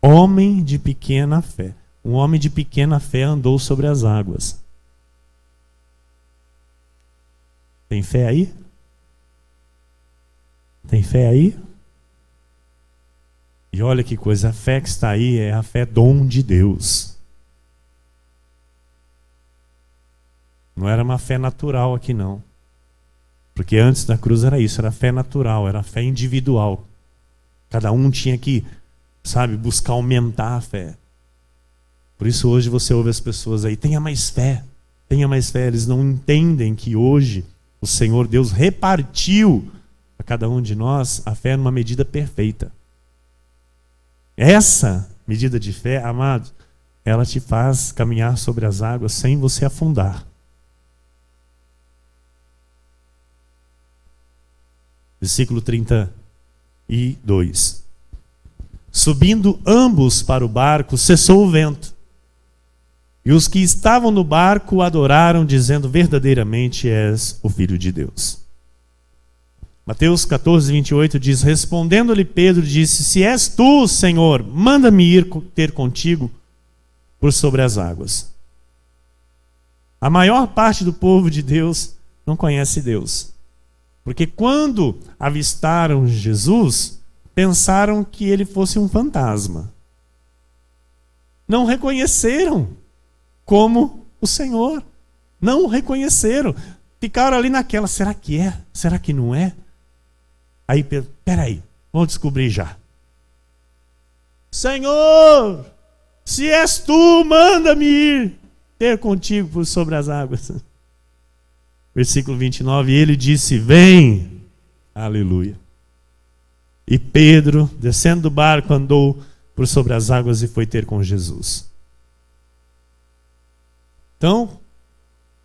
[SPEAKER 1] homem de pequena fé. Um homem de pequena fé andou sobre as águas. Tem fé aí? Tem fé aí? E olha que coisa, a fé que está aí é a fé dom de Deus. Não era uma fé natural aqui não. Porque antes da cruz era isso, era fé natural, era fé individual. Cada um tinha que, buscar aumentar a fé. Por isso hoje você ouve as pessoas aí: tenha mais fé, tenha mais fé. Eles não entendem que hoje o Senhor Deus repartiu a cada um de nós a fé numa medida perfeita. Essa medida de fé, amado, ela te faz caminhar sobre as águas sem você afundar. Versículo 32. Subindo ambos para o barco, cessou o vento. E os que estavam no barco o adoraram, dizendo: verdadeiramente és o Filho de Deus. Mateus 14, 28 diz: respondendo-lhe Pedro, disse: se és tu, Senhor, manda-me ir ter contigo por sobre as águas. A maior parte do povo de Deus não conhece Deus. Porque quando avistaram Jesus, pensaram que ele fosse um fantasma. Não reconheceram como o Senhor. Não o reconheceram. Ficaram ali naquela: será que é? Será que não é? Aí Pedro: peraí, vamos descobrir já. Senhor, se és tu, manda-me ir ter contigo por sobre as águas. Versículo 29, e ele disse, vem. Aleluia. E Pedro, descendo do barco, andou por sobre as águas e foi ter com Jesus. Então,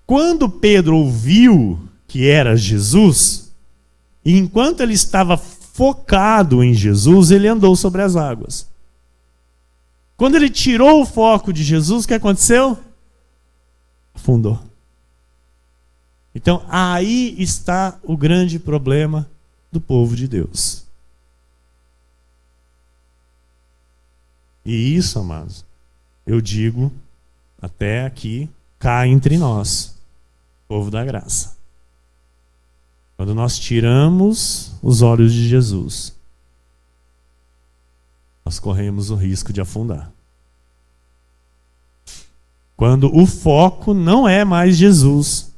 [SPEAKER 1] quando Pedro ouviu que era Jesus, e enquanto ele estava focado em Jesus, ele andou sobre as águas. Quando ele tirou o foco de Jesus, o que aconteceu? Afundou. Então, aí está o grande problema do povo de Deus. E isso, amados, eu digo até aqui, cá entre nós, povo da graça. Quando nós tiramos os olhos de Jesus, nós corremos o risco de afundar. Quando o foco não é mais Jesus,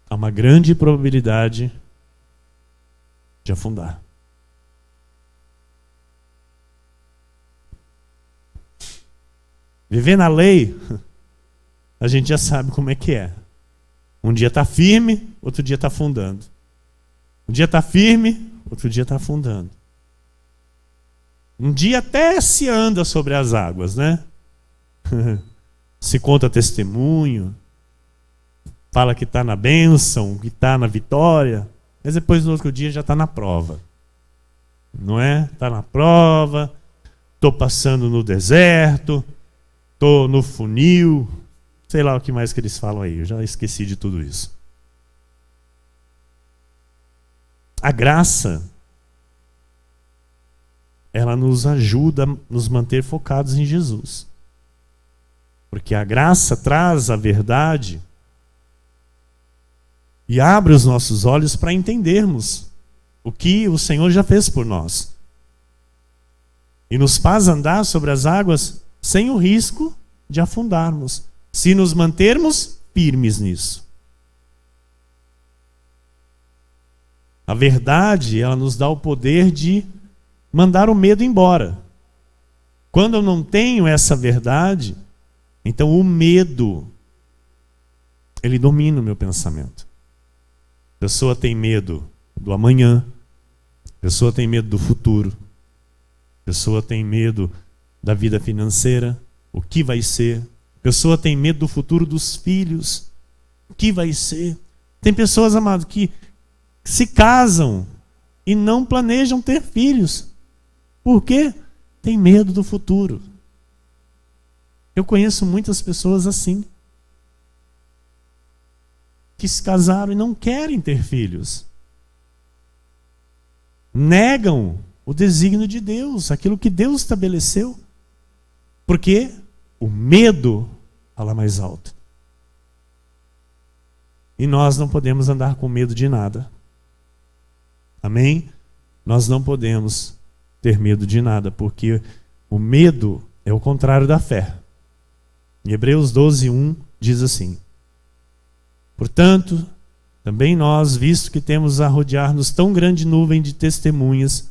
[SPEAKER 1] há uma grande probabilidade de afundar. Viver na lei, a gente já sabe como é que é. Um dia está firme, outro dia está afundando. Um dia está firme, outro dia está afundando. Um dia até se anda sobre as águas, né? Se conta testemunho, fala que está na bênção, que está na vitória, mas depois no outro dia já está na prova. Não é? Está na prova, estou passando no deserto, estou no funil, sei lá o que mais que eles falam aí, eu já esqueci de tudo isso. A graça, ela nos ajuda a nos manter focados em Jesus. Porque a graça traz a verdade e abre os nossos olhos para entendermos o que o Senhor já fez por nós. E nos faz andar sobre as águas sem o risco de afundarmos, se nos mantermos firmes nisso. A verdade, ela nos dá o poder de mandar o medo embora. Quando eu não tenho essa verdade, então o medo, ele domina o meu pensamento. A pessoa tem medo do amanhã, a pessoa tem medo do futuro, a pessoa tem medo da vida financeira, o que vai ser. A pessoa tem medo do futuro dos filhos, o que vai ser. Tem pessoas, amados, que se casam e não planejam ter filhos. Por quê? Tem medo do futuro. Eu conheço muitas pessoas assim, que se casaram e não querem ter filhos. Negam o desígnio de Deus, aquilo que Deus estabeleceu. Porque o medo fala mais alto. E nós não podemos andar com medo de nada. Amém? Nós não podemos ter medo de nada, porque o medo é o contrário da fé. Em Hebreus 12:1 diz assim: portanto, também nós, visto que temos a rodear-nos tão grande nuvem de testemunhas,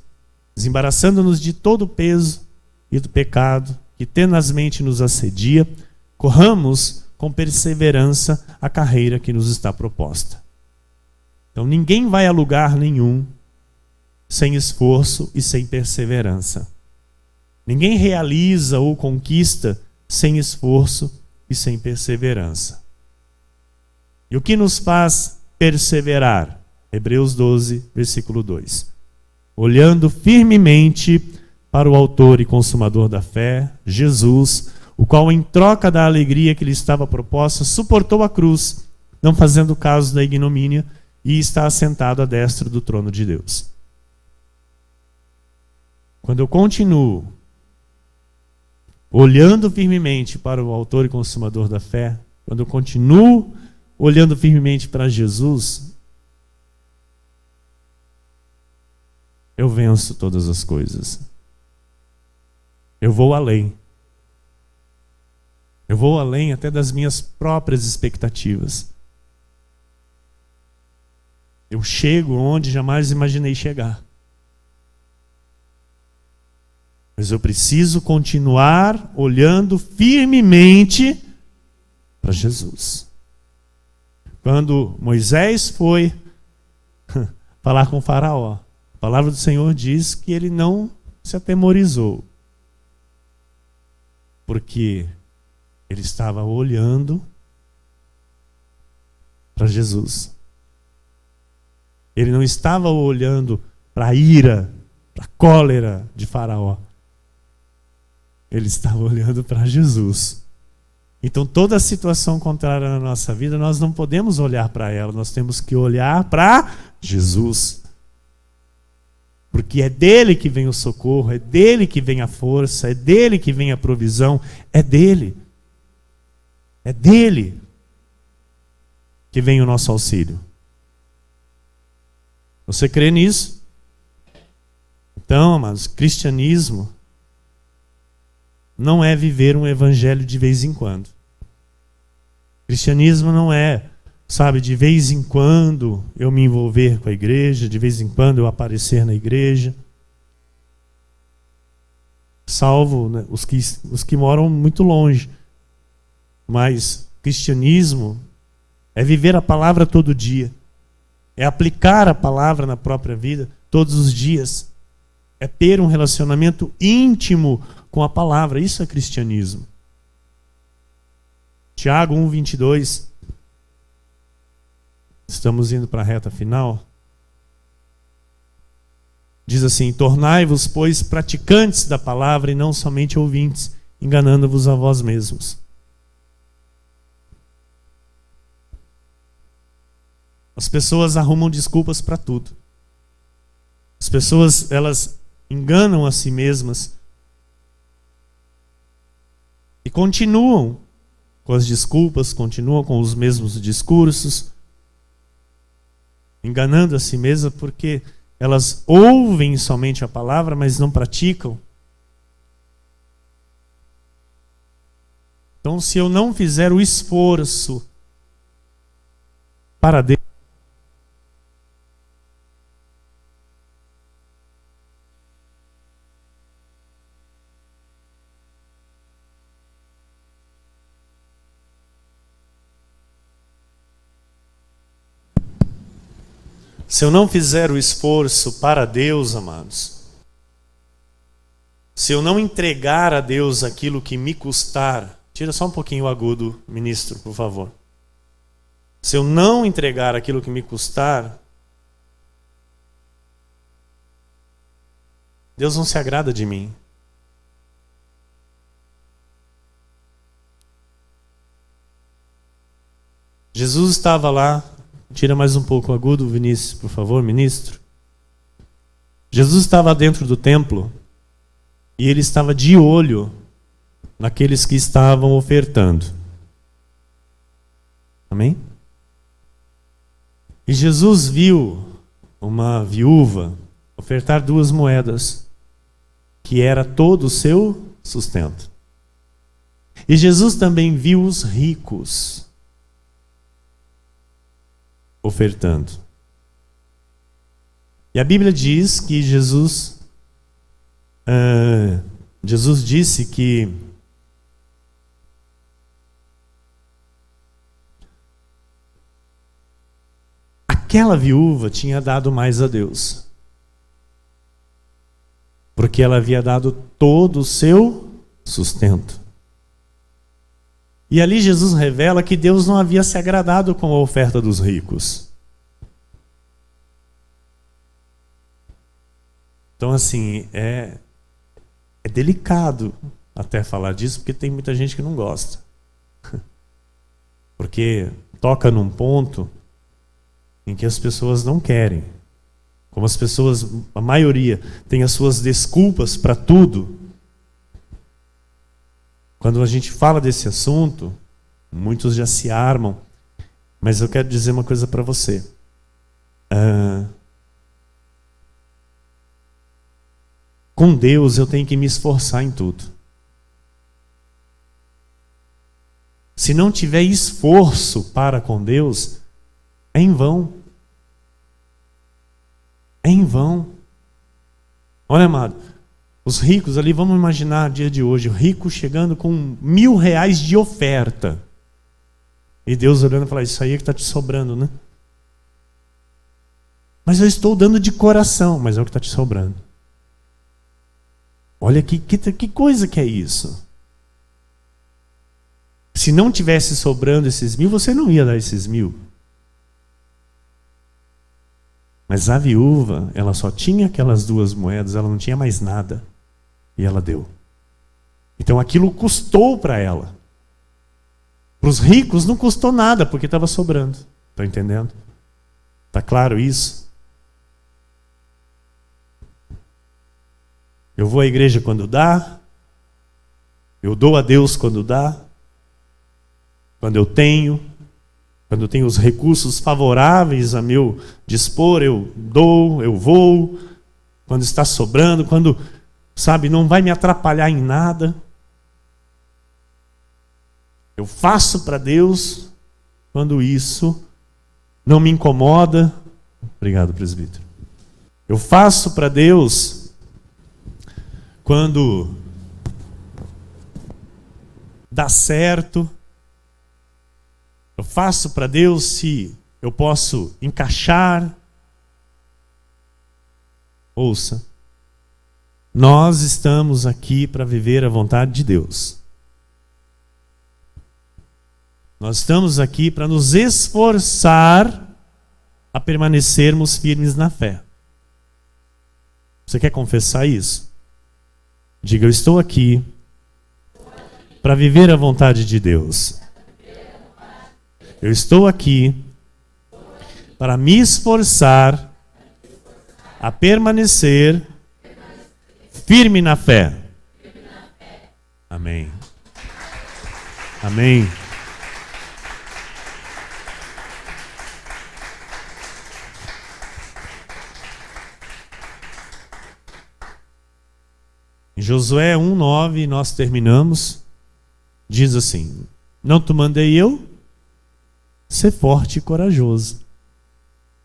[SPEAKER 1] desembaraçando-nos de todo o peso e do pecado que tenazmente nos assedia, corramos com perseverança a carreira que nos está proposta. Então ninguém vai a lugar nenhum sem esforço e sem perseverança. Ninguém realiza ou conquista sem esforço e sem perseverança. E o que nos faz perseverar? Hebreus 12, versículo 2. Olhando firmemente para o autor e consumador da fé, Jesus, o qual em troca da alegria que lhe estava proposta, suportou a cruz, não fazendo caso da ignomínia, e está assentado à destra do trono de Deus. Quando eu continuo olhando firmemente para o autor e consumador da fé, quando eu continuo olhando firmemente para Jesus, eu venço todas as coisas. Eu vou além. Eu vou além até das minhas próprias expectativas. Eu chego onde jamais imaginei chegar. Mas eu preciso continuar olhando firmemente para Jesus. Quando Moisés foi falar com o faraó, a palavra do Senhor diz que ele não se atemorizou, porque ele estava olhando para Jesus. Ele não estava olhando para a ira, para a cólera de faraó. Ele estava olhando para Jesus. Então toda a situação contrária na nossa vida, nós não podemos olhar para ela, nós temos que olhar para Jesus. Porque é dele que vem o socorro, é dele que vem a força, é dele que vem a provisão, é dele. É dele que vem o nosso auxílio. Você crê nisso? Então, amados, cristianismo não é viver um evangelho de vez em quando. Cristianismo não é, sabe, de vez em quando eu me envolver com a igreja, de vez em quando eu aparecer na igreja. Salvo, né, os que moram muito longe. Mas cristianismo é viver a palavra todo dia. É aplicar a palavra na própria vida todos os dias. É ter um relacionamento íntimo com a palavra. Isso é cristianismo. Tiago 1:22. Estamos indo para a reta final. Diz assim: tornai-vos, pois, praticantes da palavra e não somente ouvintes, enganando-vos a vós mesmos. As pessoas arrumam desculpas para tudo. As pessoas, elas enganam a si mesmas e continuam com as desculpas, continuam com os mesmos discursos, enganando a si mesmas porque elas ouvem somente a palavra, mas não praticam. Então, se eu não fizer o esforço para Deus, se eu não fizer o esforço para Deus, amados, se eu não entregar a Deus aquilo que me custar, tira só um pouquinho o agudo, ministro, por favor. Se eu não entregar aquilo que me custar, Deus não se agrada de mim. Jesus estava lá. Tira mais um pouco o agudo, Vinícius, por favor, ministro. Jesus estava dentro do templo e ele estava de olho naqueles que estavam ofertando. Amém? E Jesus viu uma viúva ofertar 2 moedas, que era todo o seu sustento. E Jesus também viu os ricos ofertando. E a Bíblia diz que Jesus disse que aquela viúva tinha dado mais a Deus, porque ela havia dado todo o seu sustento. E ali Jesus revela que Deus não havia se agradado com a oferta dos ricos. Então, assim, é delicado até falar disso, porque tem muita gente que não gosta. Porque toca num ponto em que as pessoas não querem. Como as pessoas, a maioria, tem as suas desculpas para tudo. Quando a gente fala desse assunto, muitos já se armam, mas eu quero dizer uma coisa para você. Com Deus eu tenho que me esforçar em tudo. Se não tiver esforço para com Deus, é em vão. É em vão. Olha, amado, Os ricos ali, vamos imaginar dia de hoje, o rico chegando com R$1.000 de oferta. E Deus olhando e falando, isso aí é que está te sobrando, né? Mas eu estou dando de coração, mas é o que está te sobrando. Olha que coisa que é isso. Se não tivesse sobrando esses 1.000, você não ia dar esses 1.000. Mas a viúva, ela só tinha aquelas 2 moedas, ela não tinha mais nada. E ela deu. Então aquilo custou para ela. Para os ricos não custou nada, porque estava sobrando. Está entendendo? Está claro isso? Eu vou à igreja quando dá. Eu dou a Deus quando dá. Quando eu tenho os recursos favoráveis a meu dispor, eu dou, eu vou. Quando está sobrando, quando, sabe, não vai me atrapalhar em nada. Eu faço para Deus quando isso não me incomoda. Obrigado, presbítero. Eu faço para Deus quando dá certo. Eu faço para Deus se eu posso encaixar. Ouça, nós estamos aqui para viver a vontade de Deus. Nós estamos aqui para nos esforçar a permanecermos firmes na fé. Você quer confessar isso? Diga, eu estou aqui para viver a vontade de Deus. Eu estou aqui para me esforçar a permanecer firme na fé. Amém. Amém. Em Josué 1:9, nós terminamos, diz assim: não te mandei eu? Ser forte e corajoso.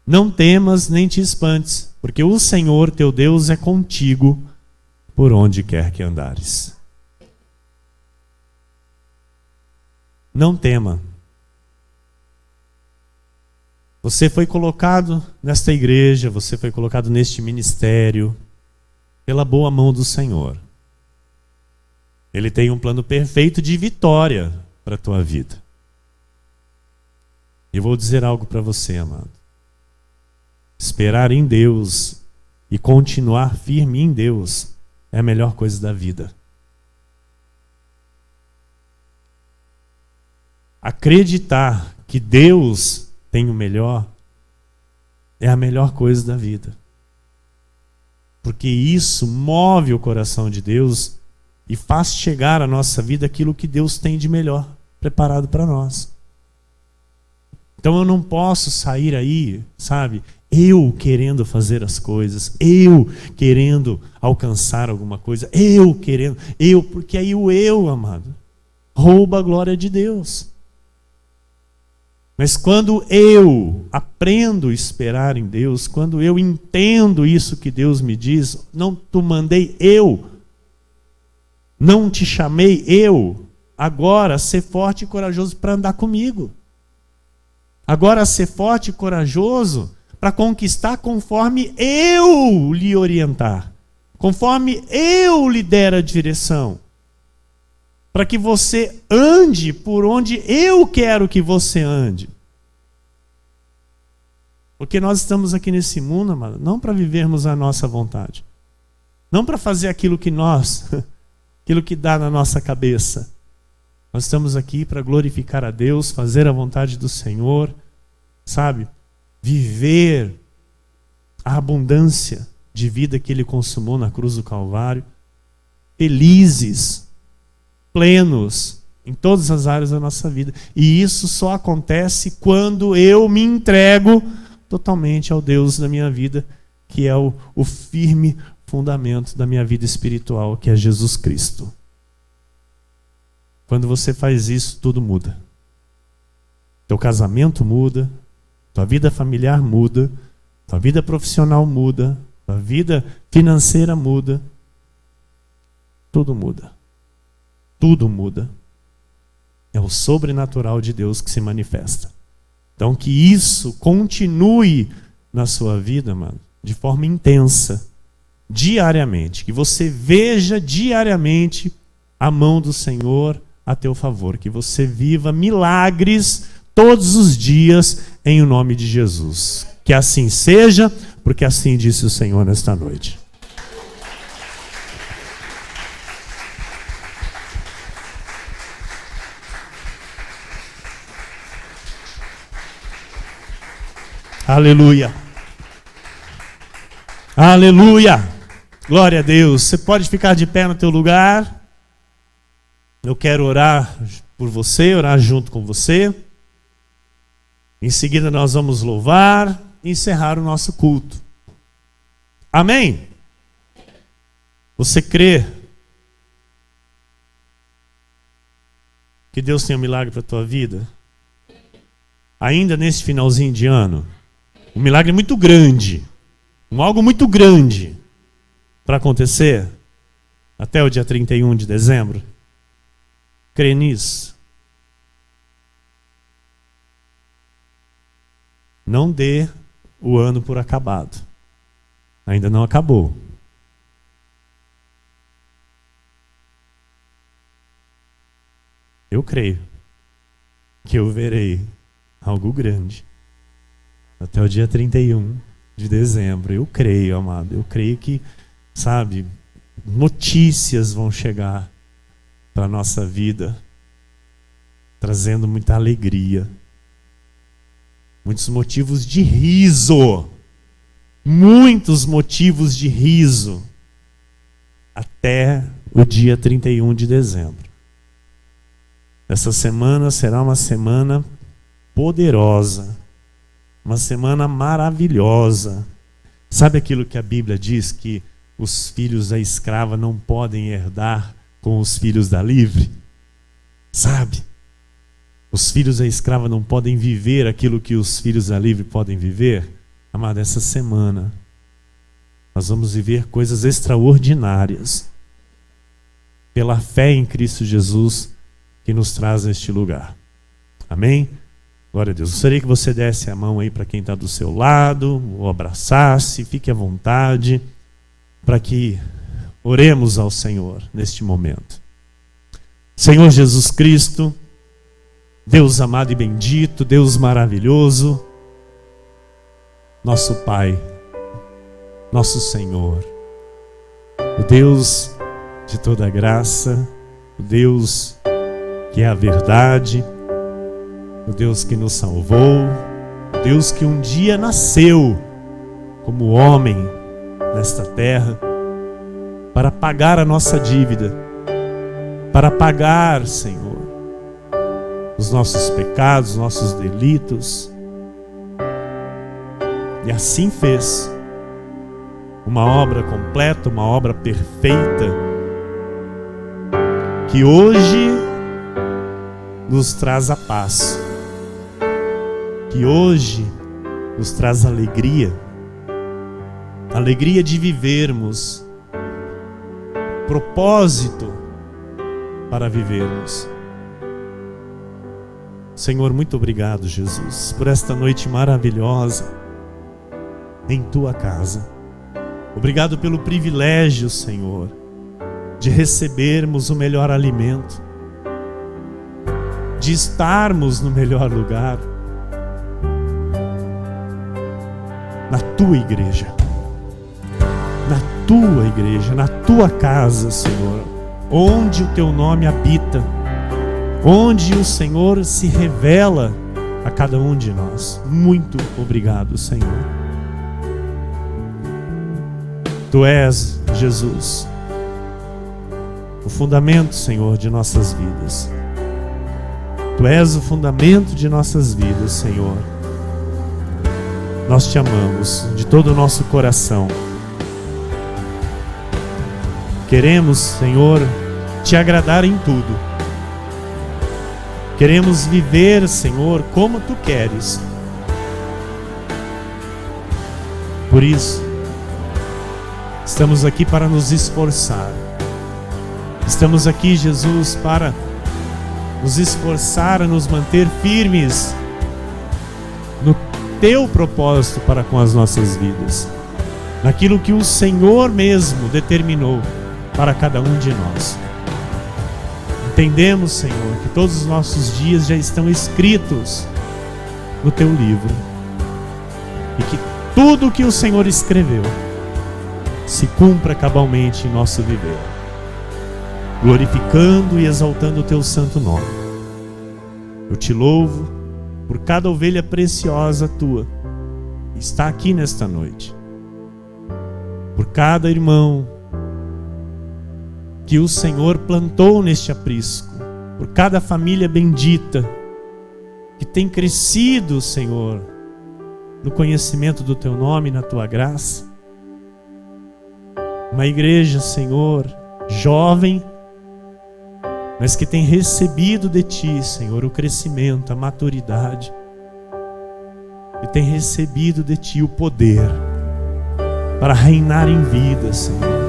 [SPEAKER 1] Não temas nem te espantes, porque o Senhor teu Deus é contigo por onde quer que andares. Não tema. Você foi colocado nesta igreja, você foi colocado neste ministério pela boa mão do Senhor. Ele tem um plano perfeito de vitória para a tua vida. E eu vou dizer algo para você, amado. Esperar em Deus e continuar firme em Deus é a melhor coisa da vida. Acreditar que Deus tem o melhor é a melhor coisa da vida. Porque isso move o coração de Deus e faz chegar à nossa vida aquilo que Deus tem de melhor preparado para nós. Então eu não posso sair aí, sabe, eu querendo fazer as coisas, eu querendo alcançar alguma coisa, porque aí o eu, amado, rouba a glória de Deus. Mas quando eu aprendo a esperar em Deus, quando eu entendo isso que Deus me diz, não te mandei eu, não te chamei eu, agora ser forte e corajoso para andar comigo. Agora ser forte e corajoso para conquistar conforme eu lhe orientar, conforme eu lhe der a direção, para que você ande por onde eu quero que você ande. Porque nós estamos aqui nesse mundo, amado, não para vivermos a nossa vontade, não para fazer aquilo que dá na nossa cabeça. Nós estamos aqui para glorificar a Deus, fazer a vontade do Senhor, sabe? Viver a abundância de vida que Ele consumou na cruz do Calvário, felizes, plenos, em todas as áreas da nossa vida. E isso só acontece quando eu me entrego totalmente ao Deus da minha vida, que é o firme fundamento da minha vida espiritual, que é Jesus Cristo. Quando você faz isso, tudo muda. Teu casamento muda, tua vida familiar muda, tua vida profissional muda, tua vida financeira muda. tudo muda. Tudo muda. É o sobrenatural de Deus que se manifesta. Então que isso continue na sua vida, mano, de forma intensa, diariamente. Que você veja diariamente a mão do Senhor a teu favor. Que você viva milagres todos os dias em o nome de Jesus. Que assim seja, porque assim disse o Senhor nesta noite. Aleluia. Aleluia. Glória a Deus. Você pode ficar de pé no teu lugar. Eu quero orar por você, orar junto com você. Em seguida nós vamos louvar e encerrar o nosso culto. Amém? Você crê que Deus tem um milagre para a tua vida? Ainda nesse finalzinho de ano? Um milagre muito grande. Algo muito grande para acontecer até o dia 31 de dezembro. Crê nisso. Não dê o ano por acabado. Ainda não acabou. Eu creio que eu verei algo grande até o dia 31 de dezembro. Eu creio, amado. Eu creio que, sabe, notícias vão chegar para a nossa vida, trazendo muita alegria. Muitos motivos de riso. Muitos motivos de riso. Até o dia 31 de dezembro. Essa semana será uma semana poderosa. Uma semana maravilhosa. Sabe aquilo que a Bíblia diz, que os filhos da escrava não podem herdar com os filhos da livre? Sabe? Os filhos da escrava não podem viver aquilo que os filhos da livre podem viver. Amado, essa semana nós vamos viver coisas extraordinárias pela fé em Cristo Jesus que nos traz a este lugar. Amém? Glória a Deus. Gostaria que você desse a mão aí para quem está do seu lado, ou abraçasse, fique à vontade, para que oremos ao Senhor neste momento. Senhor Jesus Cristo, Deus amado e bendito, Deus maravilhoso, nosso Pai, nosso Senhor, o Deus de toda graça, o Deus que é a verdade, o Deus que nos salvou, o Deus que um dia nasceu como homem nesta terra para pagar a nossa dívida, para pagar, Senhor, os nossos pecados, os nossos delitos. E assim fez uma obra completa, uma obra perfeita, que hoje nos traz a paz, que hoje nos traz alegria, alegria de vivermos, propósito para vivermos. Senhor, muito obrigado, Jesus, por esta noite maravilhosa em tua casa. Obrigado pelo privilégio, Senhor, de recebermos o melhor alimento, de estarmos no melhor lugar, na tua igreja, na tua casa, Senhor, onde o teu nome habita, onde o Senhor se revela a cada um de nós. Muito obrigado, Senhor. Tu és, Jesus, o fundamento, Senhor, de nossas vidas. Tu és o fundamento de nossas vidas, Senhor. Nós te amamos de todo o nosso coração. Queremos, Senhor, te agradar em tudo. Queremos viver, Senhor, como tu queres. Por isso, estamos aqui para nos esforçar, Estamos aqui, Jesus, para nos esforçar a nos manter firmes no Teu propósito para com as nossas vidas, naquilo que o Senhor mesmo determinou para cada um de nós. Entendemos, Senhor, que todos os nossos dias já estão escritos no Teu livro e que tudo o que o Senhor escreveu se cumpra cabalmente em nosso viver, glorificando e exaltando o Teu santo nome. Eu Te louvo por cada ovelha preciosa Tua que está aqui nesta noite, por cada irmão que o Senhor plantou neste aprisco, por cada família bendita que tem crescido, Senhor, no conhecimento do Teu nome e na Tua graça. Uma igreja, Senhor, jovem, mas que tem recebido de Ti, Senhor, o crescimento, a maturidade, e tem recebido de Ti o poder para reinar em vida, Senhor,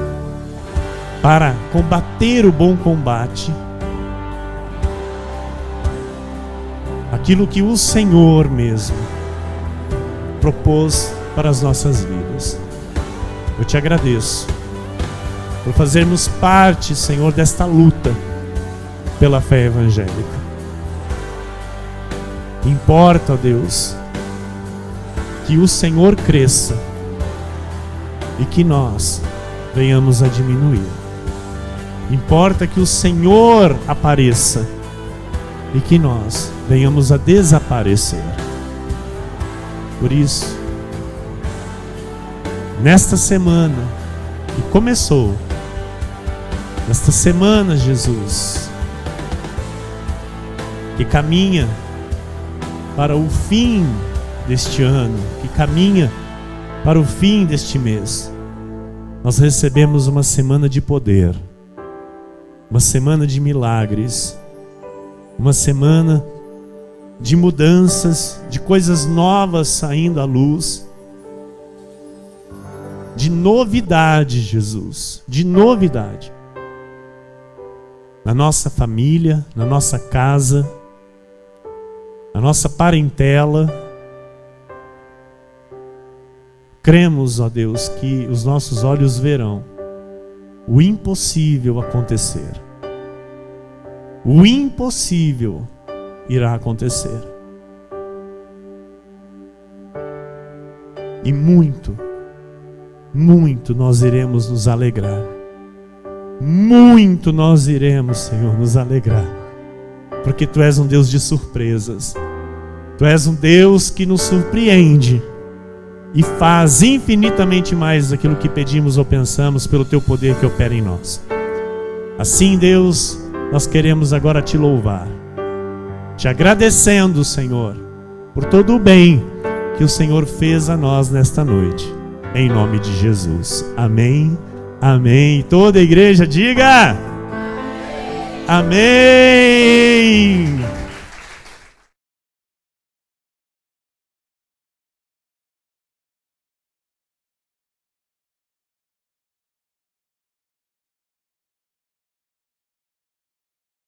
[SPEAKER 1] para combater o bom combate, aquilo que o Senhor mesmo propôs para as nossas vidas. Eu Te agradeço por fazermos parte, Senhor, desta luta pela fé evangélica. Importa, ó Deus, que o Senhor cresça e que nós venhamos a diminuir. Importa que o Senhor apareça e que nós venhamos a desaparecer. Por isso, nesta semana que começou, nesta semana, Jesus, que caminha para o fim deste ano, que caminha para o fim deste mês, nós recebemos uma semana de poder, uma semana de milagres, uma semana de mudanças, de coisas novas saindo à luz, de novidade, Jesus, de novidade. Na nossa família, na nossa casa, na nossa parentela. Cremos, ó Deus, que os nossos olhos verão o impossível acontecer. O impossível irá acontecer. E muito, muito nós iremos nos alegrar. Muito nós iremos, Senhor, nos alegrar. Porque Tu és um Deus de surpresas. Tu és um Deus que nos surpreende e faz infinitamente mais daquilo que pedimos ou pensamos pelo Teu poder que opera em nós. Assim, Deus, nós queremos agora Te louvar, Te agradecendo, Senhor, por todo o bem que o Senhor fez a nós nesta noite. Em nome de Jesus. Amém. Amém. Toda a igreja diga amém.